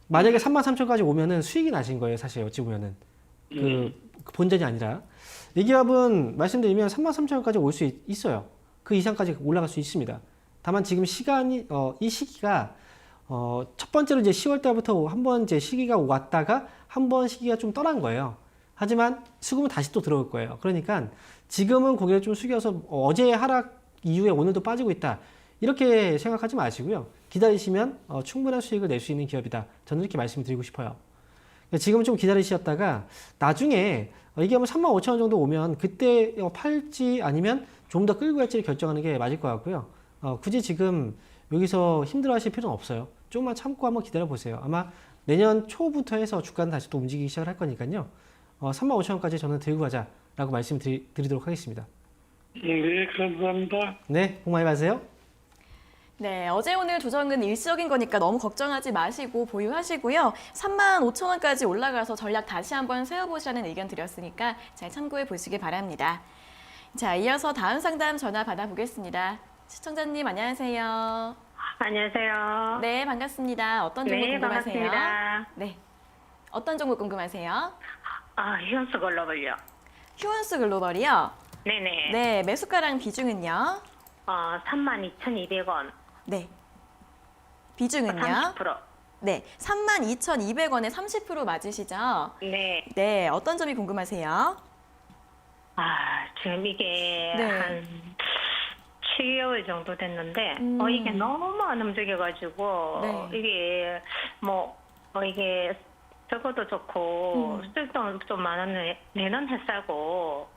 만약에 33,000까지 오면은 수익이 나신 거예요. 사실 어찌 보면은 그 본전이 아니라 이 기업은 말씀드리면 33,000원까지 올 수 있어요. 그 이상까지 올라갈 수 있습니다. 다만 지금 시간이 이 시기가 첫 번째로 이제 10월 달부터 한번 이제 시기가 왔다가 한번 시기가 좀 떠난 거예요. 하지만 수급은 다시 또 들어올 거예요. 그러니까 지금은 고개를 좀 숙여서 어제 하락 이후에 오늘도 빠지고 있다. 이렇게 생각하지 마시고요. 기다리시면 충분한 수익을 낼 수 있는 기업이다. 저는 이렇게 말씀드리고 싶어요. 지금 좀 기다리셨다가 나중에 이게 뭐 35,000원 정도 오면 그때 팔지 아니면 좀 더 끌고 갈지를 결정하는 게 맞을 것 같고요. 굳이 지금 여기서 힘들어 하실 필요는 없어요. 조금만 참고 한번 기다려 보세요. 아마 내년 초부터 해서 주가는 다시 또 움직이기 시작을 할 거니까요. 35,000원까지 저는 들고 가자라고 말씀드리도록 하겠습니다. 네, 감사합니다. 네, 복 많이 받으세요. 네, 어제 오늘 조정은 일시적인 거니까 너무 걱정하지 마시고 보유하시고요. 35,000원까지 올라가서 전략 다시 한번 세워보시라는 의견 드렸으니까 잘 참고해 보시기 바랍니다. 자, 이어서 다음 상담 전화 받아보겠습니다. 시청자님 안녕하세요. 안녕하세요. 네, 반갑습니다. 어떤 종목 네, 궁금하세요? 반갑습니다. 네, 어떤 종목 궁금하세요? 휴먼스 글로벌요. 휴원스 글로벌이요? 네네. 네, 매수가랑 비중은요? 32,200원. 네. 비중은요? 30%. 네, 32,200원에 30% 맞으시죠? 네. 네, 어떤 점이 궁금하세요? 지금 이게 네. 한 7개월 정도 됐는데, 이게 너무 안 움직여가지고, 네. 이게 이게 적어도 좋고, 수익도 좀 많은 내는 회사고,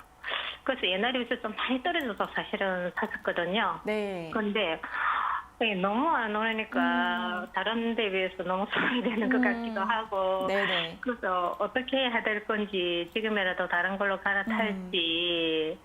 그래서 옛날에 비해서 좀 많이 떨어져서 사실은 샀었거든요. 네. 근데 이게 너무 안 오르니까 다른 데 비해서 너무 소외되는 것 같기도 하고, 네네. 그래서 어떻게 해야 될 건지 지금이라도 다른 걸로 갈아탈지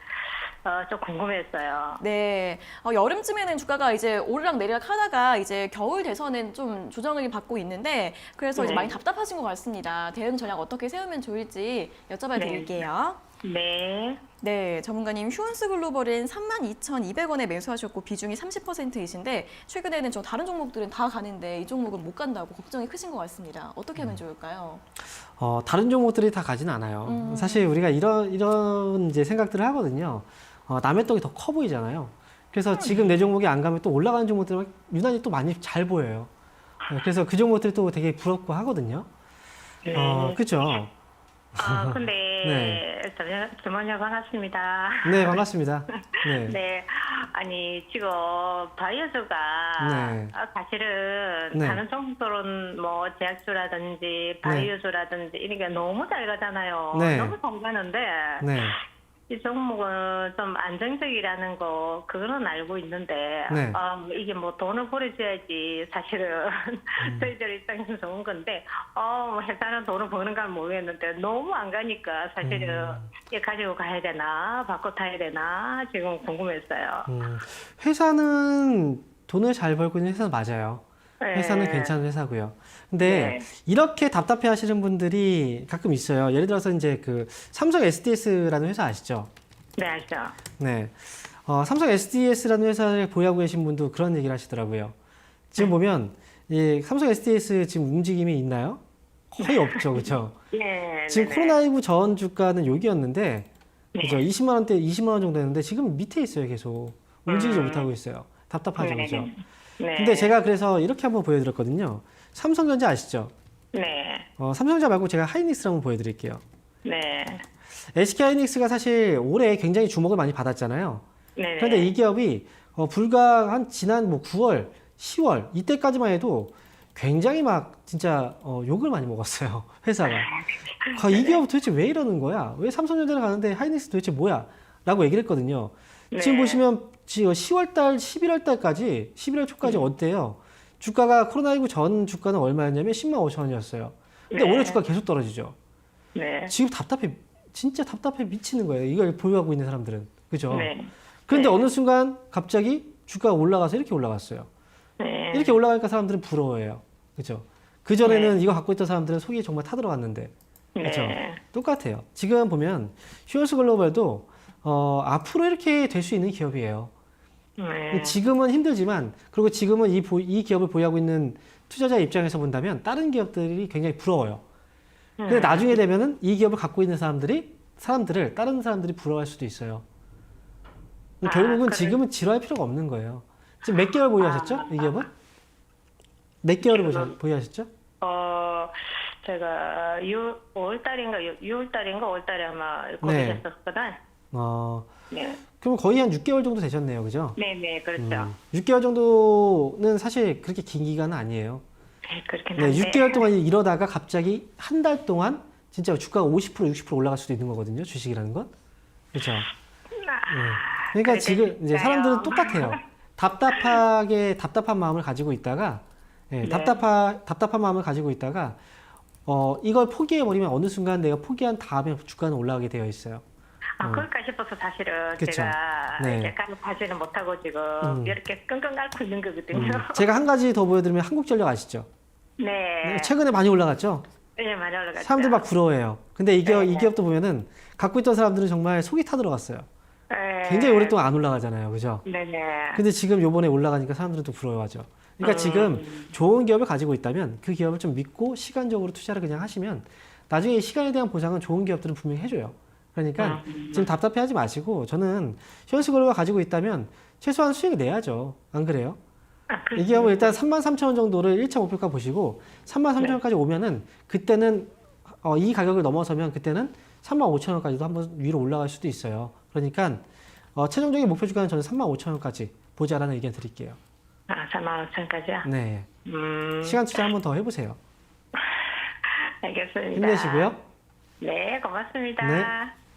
좀 궁금했어요. 네. 여름쯤에는 주가가 이제 오르락 내리락 하다가 이제 겨울 돼서는 좀 조정을 받고 있는데 그래서 이제 네. 많이 답답하신 것 같습니다. 대응 전략 어떻게 세우면 좋을지 여쭤봐 드릴게요. 네. 네, 전문가님 휴원스 글로벌은 32,200원에 매수하셨고 비중이 30%이신데 최근에는 저 다른 종목들은 다 가는데 이 종목은 못 간다고 걱정이 크신 것 같습니다. 어떻게 하면 좋을까요? 다른 종목들이 다 가진 않아요. 사실 우리가 이런 이제 생각들을 하거든요. 남의 떡이 더 커 보이잖아요. 그래서 지금 내 종목이 안 가면 또 올라가는 종목들은 유난히 또 많이 잘 보여요. 그래서 그 종목들이 또 되게 부럽고 하거든요. 그렇죠. 근데 네. 주머니가 반갑습니다. 네, 반갑습니다. 네. 네. 아니 지금 바이오주가 네. 사실은 네. 다른 종목들은 뭐 제약주라든지 바이오주라든지 이런 게 너무 잘 가잖아요. 네. 너무 잘 가는데 네. 이 종목은 좀 안정적이라는 거 그거는 알고 있는데 네. 이게 뭐 돈을 벌어줘야지 사실은 저희들 입장에서 좋은 건데 뭐 회사는 돈을 버는가 모르겠는데 너무 안 가니까 사실은 이게 가지고 가야 되나 바꿔 타야 되나 지금 궁금했어요. 회사는 돈을 잘 벌고 있는 회사는 맞아요. 회사는 네. 괜찮은 회사고요. 근데 이렇게 답답해 하시는 분들이 가끔 있어요. 예를 들어서 이제 그 삼성 SDS라는 회사 아시죠? 네, 알죠. 네. 삼성 SDS라는 회사를 보유하고 계신 분도 그런 얘기를 하시더라고요. 지금 보면 이 삼성 SDS 지금 움직임이 있나요? 거의 없죠. 그렇죠? 예. 지금 네네. 코로나19 전 주가는 여기였는데 그죠? 20만 원대, 20만 원 정도 했는데 지금 밑에 있어요. 계속 움직이지 못하고 있어요. 답답하죠. 그죠? 네. 근데 제가 그래서 이렇게 한번 보여드렸거든요. 삼성전자 아시죠? 네. 삼성전자 말고 제가 하이닉스를 한번 보여드릴게요. 네. SK 하이닉스가 사실 올해 굉장히 주목을 많이 받았잖아요. 네. 그런데 이 기업이 불과 한 지난 뭐 9월, 10월 이때까지만 해도 굉장히 막 진짜 욕을 많이 먹었어요. 회사가. 이 기업 도대체 왜 이러는 거야? 왜 삼성전자를 가는데 하이닉스 도대체 뭐야? 라고 얘기를 했거든요. 지금 보시면 10월달, 11월달까지 11월 초까지 어때요? 주가가 코로나19 전 주가는 얼마였냐면 10만 5천 원이었어요. 근데 올해 주가 계속 떨어지죠. 네. 지금 진짜 답답해 미치는 거예요. 이걸 보유하고 있는 사람들은. 그죠? 네. 그런데 어느 순간 갑자기 주가가 올라가서 이렇게 올라갔어요. 네. 이렇게 올라가니까 사람들은 부러워해요. 그죠? 그전에는 이거 갖고 있던 사람들은 속이 정말 타들어갔는데. 그죠? 네. 똑같아요. 지금 보면 휴어스 글로벌도 앞으로 이렇게 될 수 있는 기업이에요. 네. 지금은 힘들지만 그리고 지금은 이 기업을 보유하고 있는 투자자 입장에서 본다면 다른 기업들이 굉장히 부러워요. 근데 나중에 되면은 이 기업을 갖고 있는 사람들을 다른 사람들이 부러워할 수도 있어요. 결국은 지금은 지루할 필요가 없는 거예요. 지금 몇 개월 보유하셨죠? 이 기업은? 몇 개월을 보유하셨죠? 제가 5월달인가 6월달에 아마 고백했었거든. 네. 그럼 거의 한 6개월 정도 되셨네요. 그죠? 네네, 그렇죠. 6개월 정도는 사실 그렇게 긴 기간은 아니에요. 네, 그렇긴 네, 한데. 6개월 동안 이러다가 갑자기 한 달 동안 진짜 주가가 50%, 60% 올라갈 수도 있는 거거든요. 주식이라는 건. 그렇죠? 그러니까 지금 이제 사람들은 똑같아요. 답답한 마음을 가지고 있다가 답답한 마음을 가지고 있다가 이걸 포기해버리면 어느 순간 내가 포기한 다음에 주가는 올라가게 되어 있어요. 그럴까 싶어서 사실은 그쵸. 제가 네. 이제 가지는 못하고 지금 이렇게 끙끙 앓고 있는 거거든요. 제가 한 가지 더 보여드리면 한국전력 아시죠? 네. 최근에 많이 올라갔죠? 네, 많이 올라갔죠. 사람들 막 부러워해요. 근데 이 기업도 보면은 갖고 있던 사람들은 정말 속이 타들어갔어요. 네. 굉장히 오랫동안 안 올라가잖아요. 그죠? 네네. 근데 지금 요번에 올라가니까 사람들은 또 부러워하죠. 그러니까 지금 좋은 기업을 가지고 있다면 그 기업을 좀 믿고 시간적으로 투자를 그냥 하시면 나중에 시간에 대한 보상은 좋은 기업들은 분명히 해줘요. 그러니까 지금 답답해하지 마시고 저는 휴어스글로벌 가지고 있다면 최소한 수익을 내야죠. 안 그래요? 이 기업은 일단 33,000원 정도를 1차 목표가 보시고 33,000원까지 오면은 그때는 이 가격을 넘어서면 그때는 35,000원까지도 한번 위로 올라갈 수도 있어요. 그러니까 최종적인 목표 주가는 저는 35,000원까지 보자라는 의견 드릴게요. 35,000원까지요? 네. 시간 투자 한번 더 해보세요. 알겠습니다. 힘내시고요. 네, 고맙습니다. 네.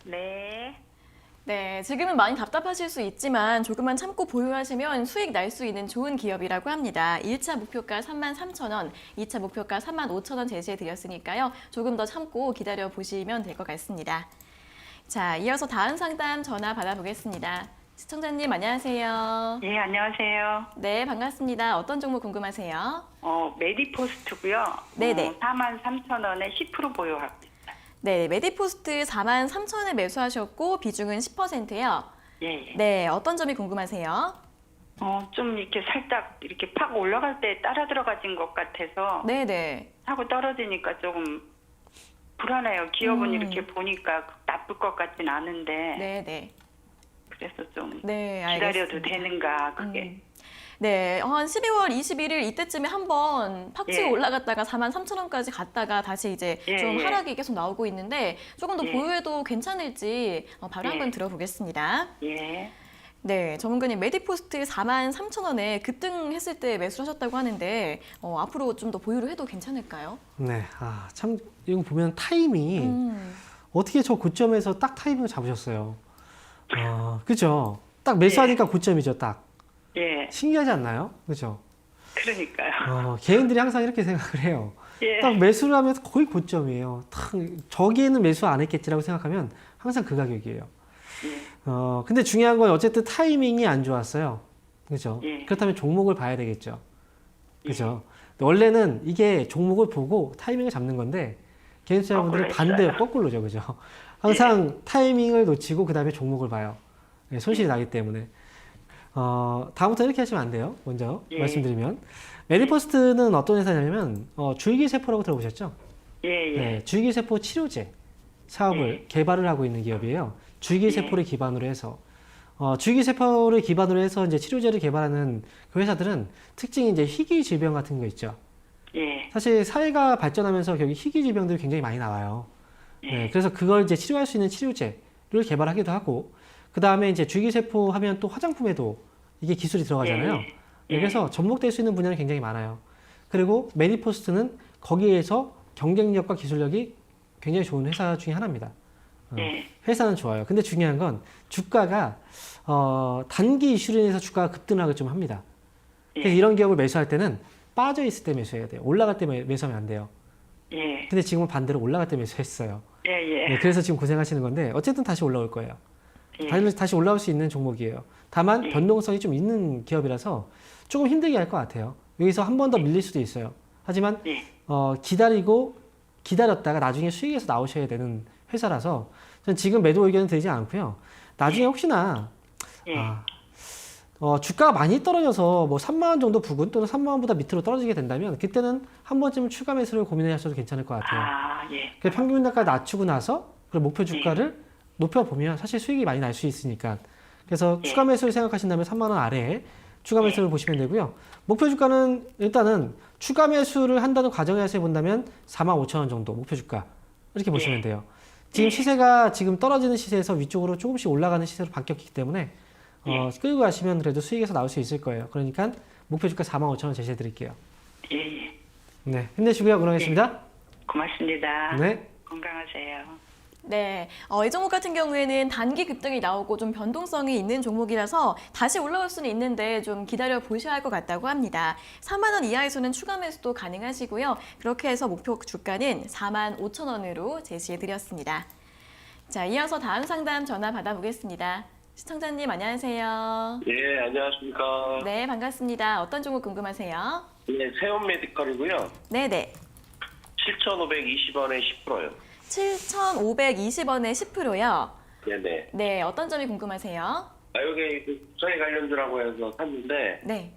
네. 네, 지금은 많이 답답하실 수 있지만 조금만 참고 보유하시면 수익 날 수 있는 좋은 기업이라고 합니다. 1차 목표가 33,000원, 2차 목표가 35,000원 제시해 드렸으니까요. 조금 더 참고 기다려 보시면 될 것 같습니다. 자, 이어서 다음 상담 전화 받아보겠습니다. 시청자님 안녕하세요. 네, 안녕하세요. 네, 반갑습니다. 어떤 종목 궁금하세요? 메디포스트고요. 네네. 43,000원에 10% 보유하고 있어요. 네, 메디포스트 43,000원에 매수하셨고 비중은 10%예요. 예. 네, 어떤 점이 궁금하세요? 좀 이렇게 살짝 이렇게 팍 올라갈 때 따라 들어가진 것 같아서 네네. 하고 떨어지니까 조금 불안해요. 기업은 이렇게 보니까 나쁠 것 같진 않은데 네네. 그래서 좀 네, 기다려도 알겠습니다. 되는가 그게. 네, 한 12월 21일 이때쯤에 한번 팍 치고 예. 올라갔다가 43,000원까지 갔다가 다시 이제 좀 예. 하락이 계속 나오고 있는데 조금 더 예. 보유해도 괜찮을지 바로 예. 한번 들어보겠습니다. 예. 네, 전문가님 메디포스트 43,000원에 급등했을 때 매수를 하셨다고 하는데 앞으로 좀 더 보유를 해도 괜찮을까요? 네, 참 이거 보면 타이밍이 어떻게 저 고점에서 딱 타이밍을 잡으셨어요. 그죠? 딱 매수하니까 고점이죠, 딱. 예, 신기하지 않나요? 그죠? 그러니까요. 개인들이 항상 이렇게 생각을 해요. 예, 딱 매수를 하면 거의 고점이에요. 딱 저기에는 매수 안 했겠지라고 생각하면 항상 그 가격이에요. 근데 중요한 건 어쨌든 타이밍이 안 좋았어요. 그죠? 예. 그렇다면 종목을 봐야 되겠죠. 그죠? 원래는 이게 종목을 보고 타이밍을 잡는 건데 개인 투자자분들은 반대 거꾸로죠. 그죠? 항상 타이밍을 놓치고 그 다음에 종목을 봐요. 네, 손실이 나기 때문에. 다음부터 이렇게 하시면 안 돼요. 먼저 말씀드리면. 메디포스트는 어떤 회사냐면 줄기세포라고 들어보셨죠? 예, 예. 네, 줄기세포 치료제 사업을 개발을 하고 있는 기업이에요. 줄기세포를 기반으로 해서 줄기세포를 기반으로 해서 이제 치료제를 개발하는 그 회사들은 특징이 이제 희귀 질병 같은 거 있죠. 예, 사실 사회가 발전하면서 여기 희귀 질병들이 굉장히 많이 나와요. 네, 그래서 그걸 이제 치료할 수 있는 치료제를 개발하기도 하고, 그 다음에 이제 줄기세포 하면 또 화장품에도 이게 기술이 들어가잖아요. 네, 그래서 접목될 수 있는 분야는 굉장히 많아요. 그리고 메디포스트는 거기에서 경쟁력과 기술력이 굉장히 좋은 회사 중에 하나입니다. 회사는 좋아요. 근데 중요한 건 주가가 단기 이슈로 인해서 주가가 급등하고 좀 합니다. 그래서 이런 기업을 매수할 때는 빠져 있을 때 매수해야 돼요. 올라갈 때 매수하면 안 돼요. 예, 근데 지금은 반대로 올라갈 때 매수했어요. 예, 예. 네, 그래서 지금 고생하시는 건데 어쨌든 다시 올라올 거예요. 예. 다시 올라올 수 있는 종목이에요. 다만 변동성이 좀 있는 기업이라서 조금 힘들게 할 것 같아요. 여기서 한 번 더 밀릴 수도 있어요. 하지만 기다렸다가 나중에 수익에서 나오셔야 되는 회사라서 전 지금 매도 의견은 드리지 않고요. 나중에 혹시나 주가가 많이 떨어져서 뭐 3만 원 정도 부근 또는 3만 원보다 밑으로 떨어지게 된다면 그때는 한 번쯤 추가 매수를 고민해 하셔도 괜찮을 것 같아요. 예. 그래서 평균 단가 낮추고 나서 그 목표 주가를 높여보면 사실 수익이 많이 날 수 있으니까. 그래서 추가 매수를 생각하신다면 3만 원 아래에 추가 매수를 보시면 되고요. 목표 주가는 일단은 추가 매수를 한다는 과정에서 해본다면 4만 5천 원 정도 목표 주가 이렇게 보시면 돼요. 지금 시세가 지금 떨어지는 시세에서 위쪽으로 조금씩 올라가는 시세로 바뀌었기 때문에 끌고 가시면 그래도 수익에서 나올 수 있을 거예요. 그러니까 목표 주가 4만 5천 원 제시해 드릴게요. 예, 예. 네, 힘내시고요. 응원하겠습니다. 고맙습니다. 네. 건강하세요. 네, 이 종목 같은 경우에는 단기 급등이 나오고 좀 변동성이 있는 종목이라서 다시 올라올 수는 있는데 좀 기다려 보셔야 할 것 같다고 합니다. 4만 원 이하에서는 추가 매수도 가능하시고요. 그렇게 해서 목표 주가는 4만 5천 원으로 제시해 드렸습니다. 자, 이어서 다음 상담 전화 받아보겠습니다. 시청자님 안녕하세요. 예, 안녕하십니까. 네, 반갑습니다. 어떤 종목 궁금하세요? 네, 세온 메디컬이고요. 네네. 7,520원에 10%요. 7,520원에 10%요. 네네. 네, 어떤 점이 궁금하세요? 여기 부산에 관련주라고 해서 샀는데 네.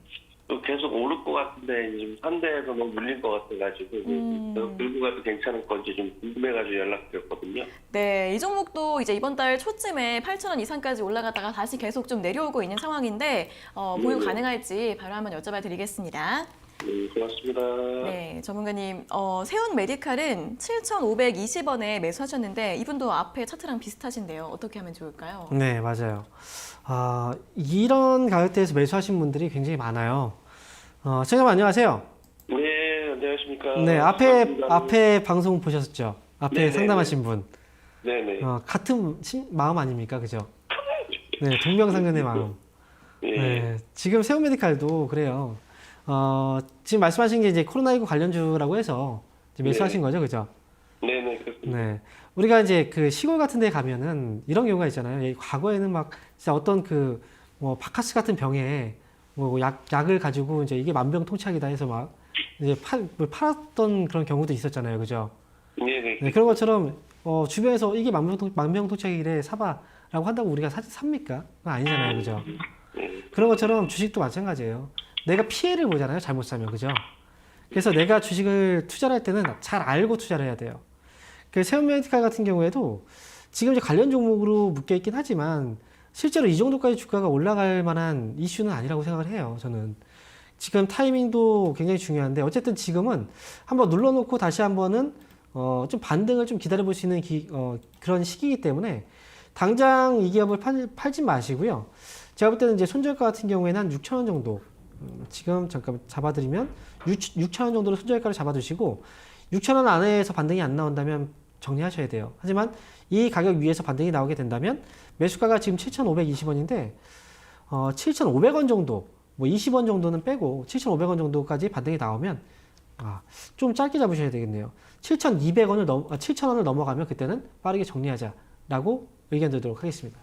또 계속 오를 것 같은데 지금 산대에서 너무 물릴 것 같아가지고 들고 가도 괜찮을 건지 좀 궁금해가지고 연락드렸거든요. 네, 이 종목도 이제 이번 달 초쯤에 8,000원 이상까지 올라갔다가 다시 계속 좀 내려오고 있는 상황인데 보유 가능할지 바로 한번 여쭤봐 드리겠습니다. 고맙습니다. 네, 전문가님, 세운 메디칼은 7,520원에 매수하셨는데 이분도 앞에 차트랑 비슷하신데요. 어떻게 하면 좋을까요? 네, 맞아요. 이런 가격대에서 매수하신 분들이 굉장히 많아요. 선생님 안녕하세요. 네, 안녕하십니까. 네, 앞에 방송 보셨죠? 앞에 네네. 상담하신 분. 네네. 같은 마음 아닙니까? 그죠? 네, 동병상련의 마음. 예. 네, 지금 세운메디칼도 그래요. 지금 말씀하신 게 이제 코로나19 관련주라고 해서 이제 매수하신 거죠, 그죠? 네네, 그렇습니다. 네. 우리가 이제 그 시골 같은 데 가면은 이런 경우가 있잖아요. 과거에는 막 진짜 어떤 뭐 바카스 같은 병에 뭐 약을 가지고 이제 이게 만병통치약이다 해서 막 이제 팔았던 그런 경우도 있었잖아요. 그죠? 네네. 네, 그런 것처럼 주변에서 이게 만병통치약이래 사봐라고 한다고 우리가 삽니까? 그건 아니잖아요. 그죠? 그런 것처럼 주식도 마찬가지예요. 내가 피해를 보잖아요. 잘못 사면. 그죠? 그래서 내가 주식을 투자를 할 때는 잘 알고 투자를 해야 돼요. 그 세운메디칼 같은 경우에도 지금 이제 관련 종목으로 묶여 있긴 하지만 실제로 이 정도까지 주가가 올라갈 만한 이슈는 아니라고 생각을 해요. 저는 지금 타이밍도 굉장히 중요한데 어쨌든 지금은 한번 눌러놓고 다시 한번은 좀 반등을 좀 기다려볼 수 있는 그런 시기이기 때문에 당장 이 기업을 팔지 마시고요. 제가 볼 때는 이제 손절가 같은 경우에는 한 6,000원 정도 지금 잠깐 잡아드리면 6,000원 정도로 손절가를 잡아두시고 6,000원 안에서 반등이 안 나온다면 정리하셔야 돼요. 하지만 이 가격 위에서 반등이 나오게 된다면 매수가가 지금 7,520원인데 7,500원 정도 뭐 20원 정도는 빼고 7,500원 정도까지 반등이 나오면 좀 짧게 잡으셔야 되겠네요. 7,200원을 7,000원을 넘어가면 그때는 빠르게 정리하자라고 의견 드리도록 하겠습니다.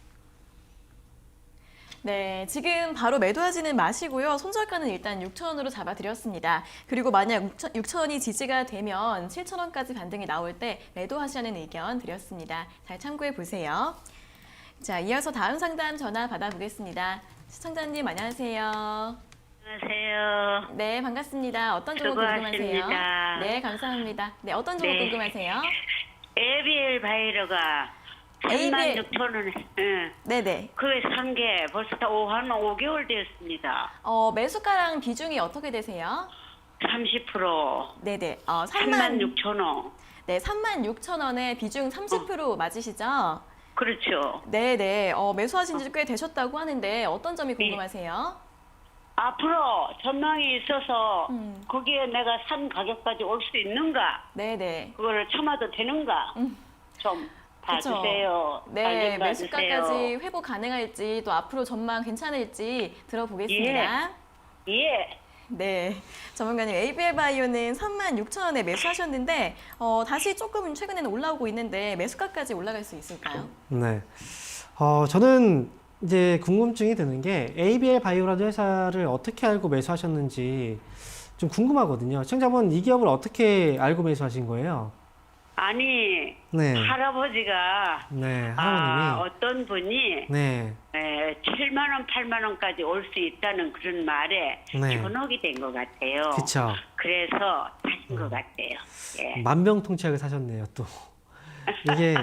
네, 지금 바로 매도하지는 마시고요. 손절가는 일단 6,000원으로 잡아드렸습니다. 그리고 만약 6,000원이 지지가 되면 7,000원까지 반등이 나올 때 매도하시라는 의견 드렸습니다. 잘 참고해 보세요. 자, 이어서 다음 상담 전화 받아보겠습니다. 시청자님 안녕하세요. 안녕하세요. 네, 반갑습니다. 어떤 종목 궁금하세요? 수고하십니다. 네, 감사합니다. 네, 어떤 종목 네. 궁금하세요? ABL 바이러가 ABL. 36,000원. 네네. 그게 산 게 벌써 한 5개월 되었습니다. 매수가랑 비중이 어떻게 되세요? 30%. 네네. 36,000원. 네, 36,000원에 비중 30% 맞으시죠? 그렇죠. 네네. 매수하신 지 꽤 되셨다고 하는데 어떤 점이 궁금하세요? 앞으로 전망이 있어서 거기에 내가 산 가격까지 올 수 있는가? 네네. 그거를 참아도 되는가? 좀 그쵸. 봐주세요. 네, 좀 봐주세요. 매수가까지 회복 가능할지 또 앞으로 전망 괜찮을지 들어보겠습니다. 예. 네, 전문가님 ABL 바이오는 36,000원에 매수하셨는데 다시 조금 최근에는 올라오고 있는데 매수가까지 올라갈 수 있을까요? 네. 저는 이제 궁금증이 드는 게 ABL 바이오라는 회사를 어떻게 알고 매수하셨는지 좀 궁금하거든요. 시청자분 이 기업을 어떻게 알고 매수하신 거예요? 아니, 네. 할아버지가 네, 할아버님이. 어떤 분이 네. 7만 원, 8만 원까지 올 수 있다는 그런 말에 네. 현혹이 된 것 같아요. 그쵸. 그래서 사신 것 같아요. 예. 만병통치약을 사셨네요, 또. 이게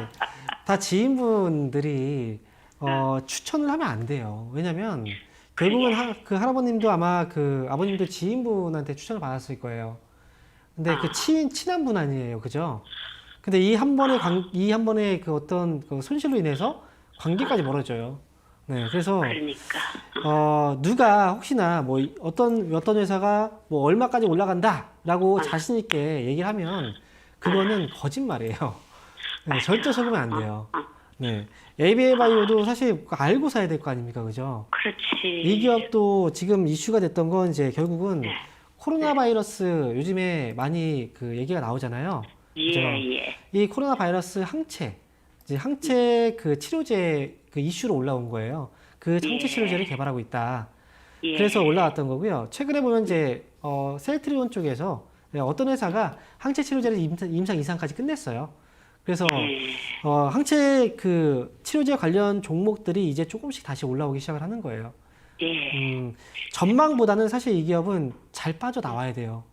다 지인분들이 추천을 하면 안 돼요. 왜냐면 결국은 그 할아버님도 아마 그 아버님도 지인분한테 추천을 받았을 거예요. 근데 그 친한 분 아니에요, 그죠? 근데 이 한 번의 그 어떤 그 손실로 인해서 관계까지 멀어져요. 네, 그래서 그러니까. 누가 혹시나 뭐 어떤 회사가 뭐 얼마까지 올라간다라고 자신 있게 얘기를 하면 그거는 거짓말이에요. 네, 절대 속으면 안 돼요. 네, ABL 바이오도 사실 알고 사야 될 거 아닙니까, 그죠? 그렇지. 이 기업도 지금 이슈가 됐던 건 이제 결국은 코로나 바이러스 요즘에 많이 그 얘기가 나오잖아요. 그죠? 예. 이 코로나 바이러스 항체 그 치료제 그 이슈로 올라온 거예요. 그 항체 치료제를 개발하고 있다. 예. 그래서 올라왔던 거고요. 최근에 보면 이제 셀트리온 쪽에서 어떤 회사가 항체 치료제를 임상 2상까지 끝냈어요. 그래서 항체 그 치료제 관련 종목들이 이제 조금씩 다시 올라오기 시작을 하는 거예요. 예. 전망보다는 사실 이 기업은 잘 빠져 나와야 돼요.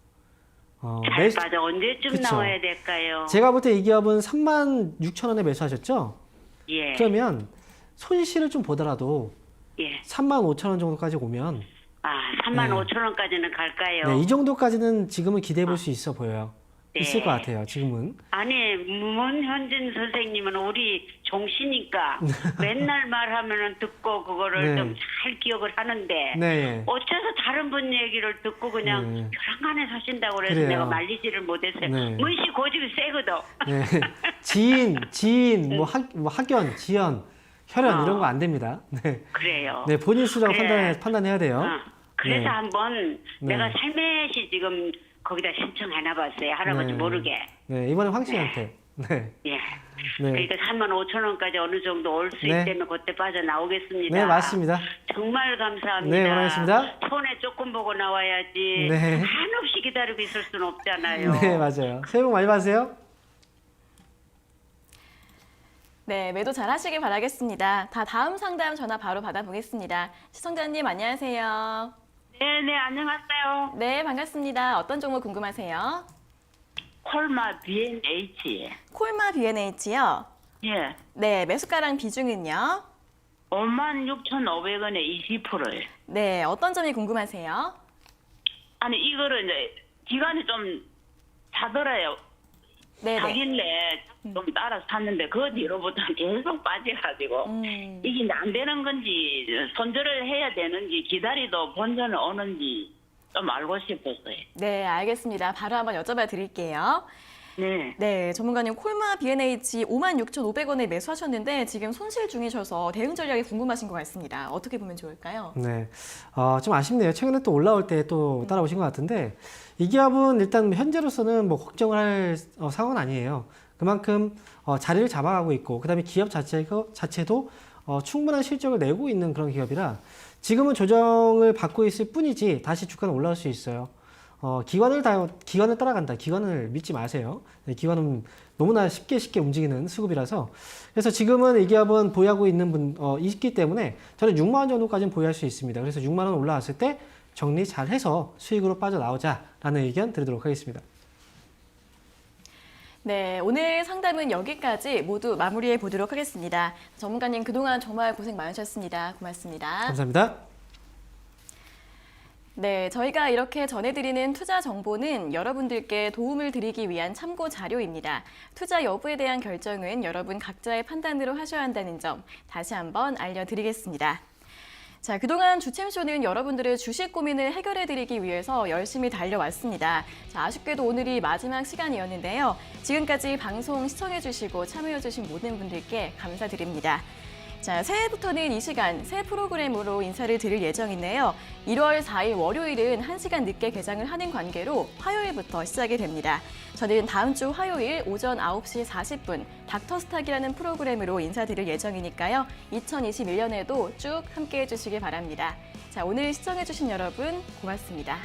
잘 빠져 언제쯤 그쵸. 나와야 될까요? 제가 볼 때 이 기업은 36,000원에 매수하셨죠? 예. 그러면 손실을 좀 보더라도 예. 35,000원 정도까지 오면 3만 네. 5천 원까지는 갈까요? 네, 이 정도까지는 지금은 기대해 볼 수 있어 보여요. 네. 있을 것 같아요, 지금은. 아니, 문현진 선생님은 우리 종시니까 맨날 말하면은 듣고 그거를 네. 좀 잘 기억을 하는데 네. 어째서 다른 분 얘기를 듣고 그냥 네. 벼랑간에 사신다고 그래서 그래요. 내가 말리지를 못했어요. 네. 문씨 고집이 세거든. 네. 지인, 뭐 학연, 지연, 혈연 이런 거 안 됩니다. 네. 그래요. 네, 본인 수라고 그래. 판단해야 돼요. 그래서 네. 한번 네. 내가 살며시 지금 거기다 신청해놔봤어요. 할아버지 네. 모르게. 네, 이번에 황 씨한테. 네. 예. 네. 그러니까 3만 5천 원까지 어느 정도 올 수 네. 있다면 그때 빠져나오겠습니다. 네, 맞습니다. 정말 감사합니다. 네, 원하겠습니다. 손에 조금 보고 나와야지. 네. 한없이 기다리고 있을 수는 없잖아요. 네, 맞아요. 새해 복 많이 받으세요. 네, 매도 잘 하시길 바라겠습니다. 다음 상담 전화 바로 받아보겠습니다. 시청자님 안녕하세요. 네, 안녕하세요. 네, 반갑습니다. 어떤 종목 궁금하세요? 콜마 B&H. 콜마 B&H요? 예. 네, 매수가랑 비중은요? 56,500원에 20%예요. 네, 어떤 점이 궁금하세요? 아니, 이거를 이제 기간이 좀 자더라요. 네네. 하길래 좀 따라서 샀는데 그 뒤로부터 계속 빠져가지고 이게 안 되는 건지 손절을 해야 되는지 기다리도 본전을 오는지 좀 알고 싶었어요. 네, 알겠습니다. 바로 한번 여쭤봐 드릴게요. 네. 네, 전문가님 콜마 B&H 56,500원에 매수하셨는데 지금 손실 중이셔서 대응 전략이 궁금하신 것 같습니다. 어떻게 보면 좋을까요? 네, 좀 아쉽네요. 최근에 또 올라올 때 또 따라오신 것 같은데 이 기업은 일단 현재로서는 뭐 걱정을 할 상황은 아니에요. 그만큼 자리를 잡아가고 있고 그다음에 기업 자체도 충분한 실적을 내고 있는 그런 기업이라 지금은 조정을 받고 있을 뿐이지 다시 주가는 올라올 수 있어요. 기관을 따라간다. 기관을 믿지 마세요. 네, 기관은 너무나 쉽게 움직이는 수급이라서 그래서 지금은 이 기업은 보유하고 있는 있기 때문에 저는 6만 원 정도까지는 보유할 수 있습니다. 그래서 6만 원 올라왔을 때 정리 잘 해서 수익으로 빠져나오자라는 의견 드리도록 하겠습니다. 네, 오늘 상담은 여기까지 모두 마무리해 보도록 하겠습니다. 전문가님 그동안 정말 고생 많으셨습니다. 고맙습니다. 감사합니다. 네, 저희가 이렇게 전해드리는 투자 정보는 여러분들께 도움을 드리기 위한 참고 자료입니다. 투자 여부에 대한 결정은 여러분 각자의 판단으로 하셔야 한다는 점 다시 한번 알려드리겠습니다. 자, 그동안 주챔쇼는 여러분들의 주식 고민을 해결해드리기 위해서 열심히 달려왔습니다. 자, 아쉽게도 오늘이 마지막 시간이었는데요. 지금까지 방송 시청해주시고 참여해주신 모든 분들께 감사드립니다. 자, 새해부터는 이 시간 새 프로그램으로 인사를 드릴 예정인데요. 1월 4일 월요일은 1시간 늦게 개장을 하는 관계로 화요일부터 시작이 됩니다. 저는 다음 주 화요일 오전 9시 40분 닥터스탁이라는 프로그램으로 인사드릴 예정이니까요. 2021년에도 쭉 함께해 주시기 바랍니다. 자, 오늘 시청해 주신 여러분 고맙습니다.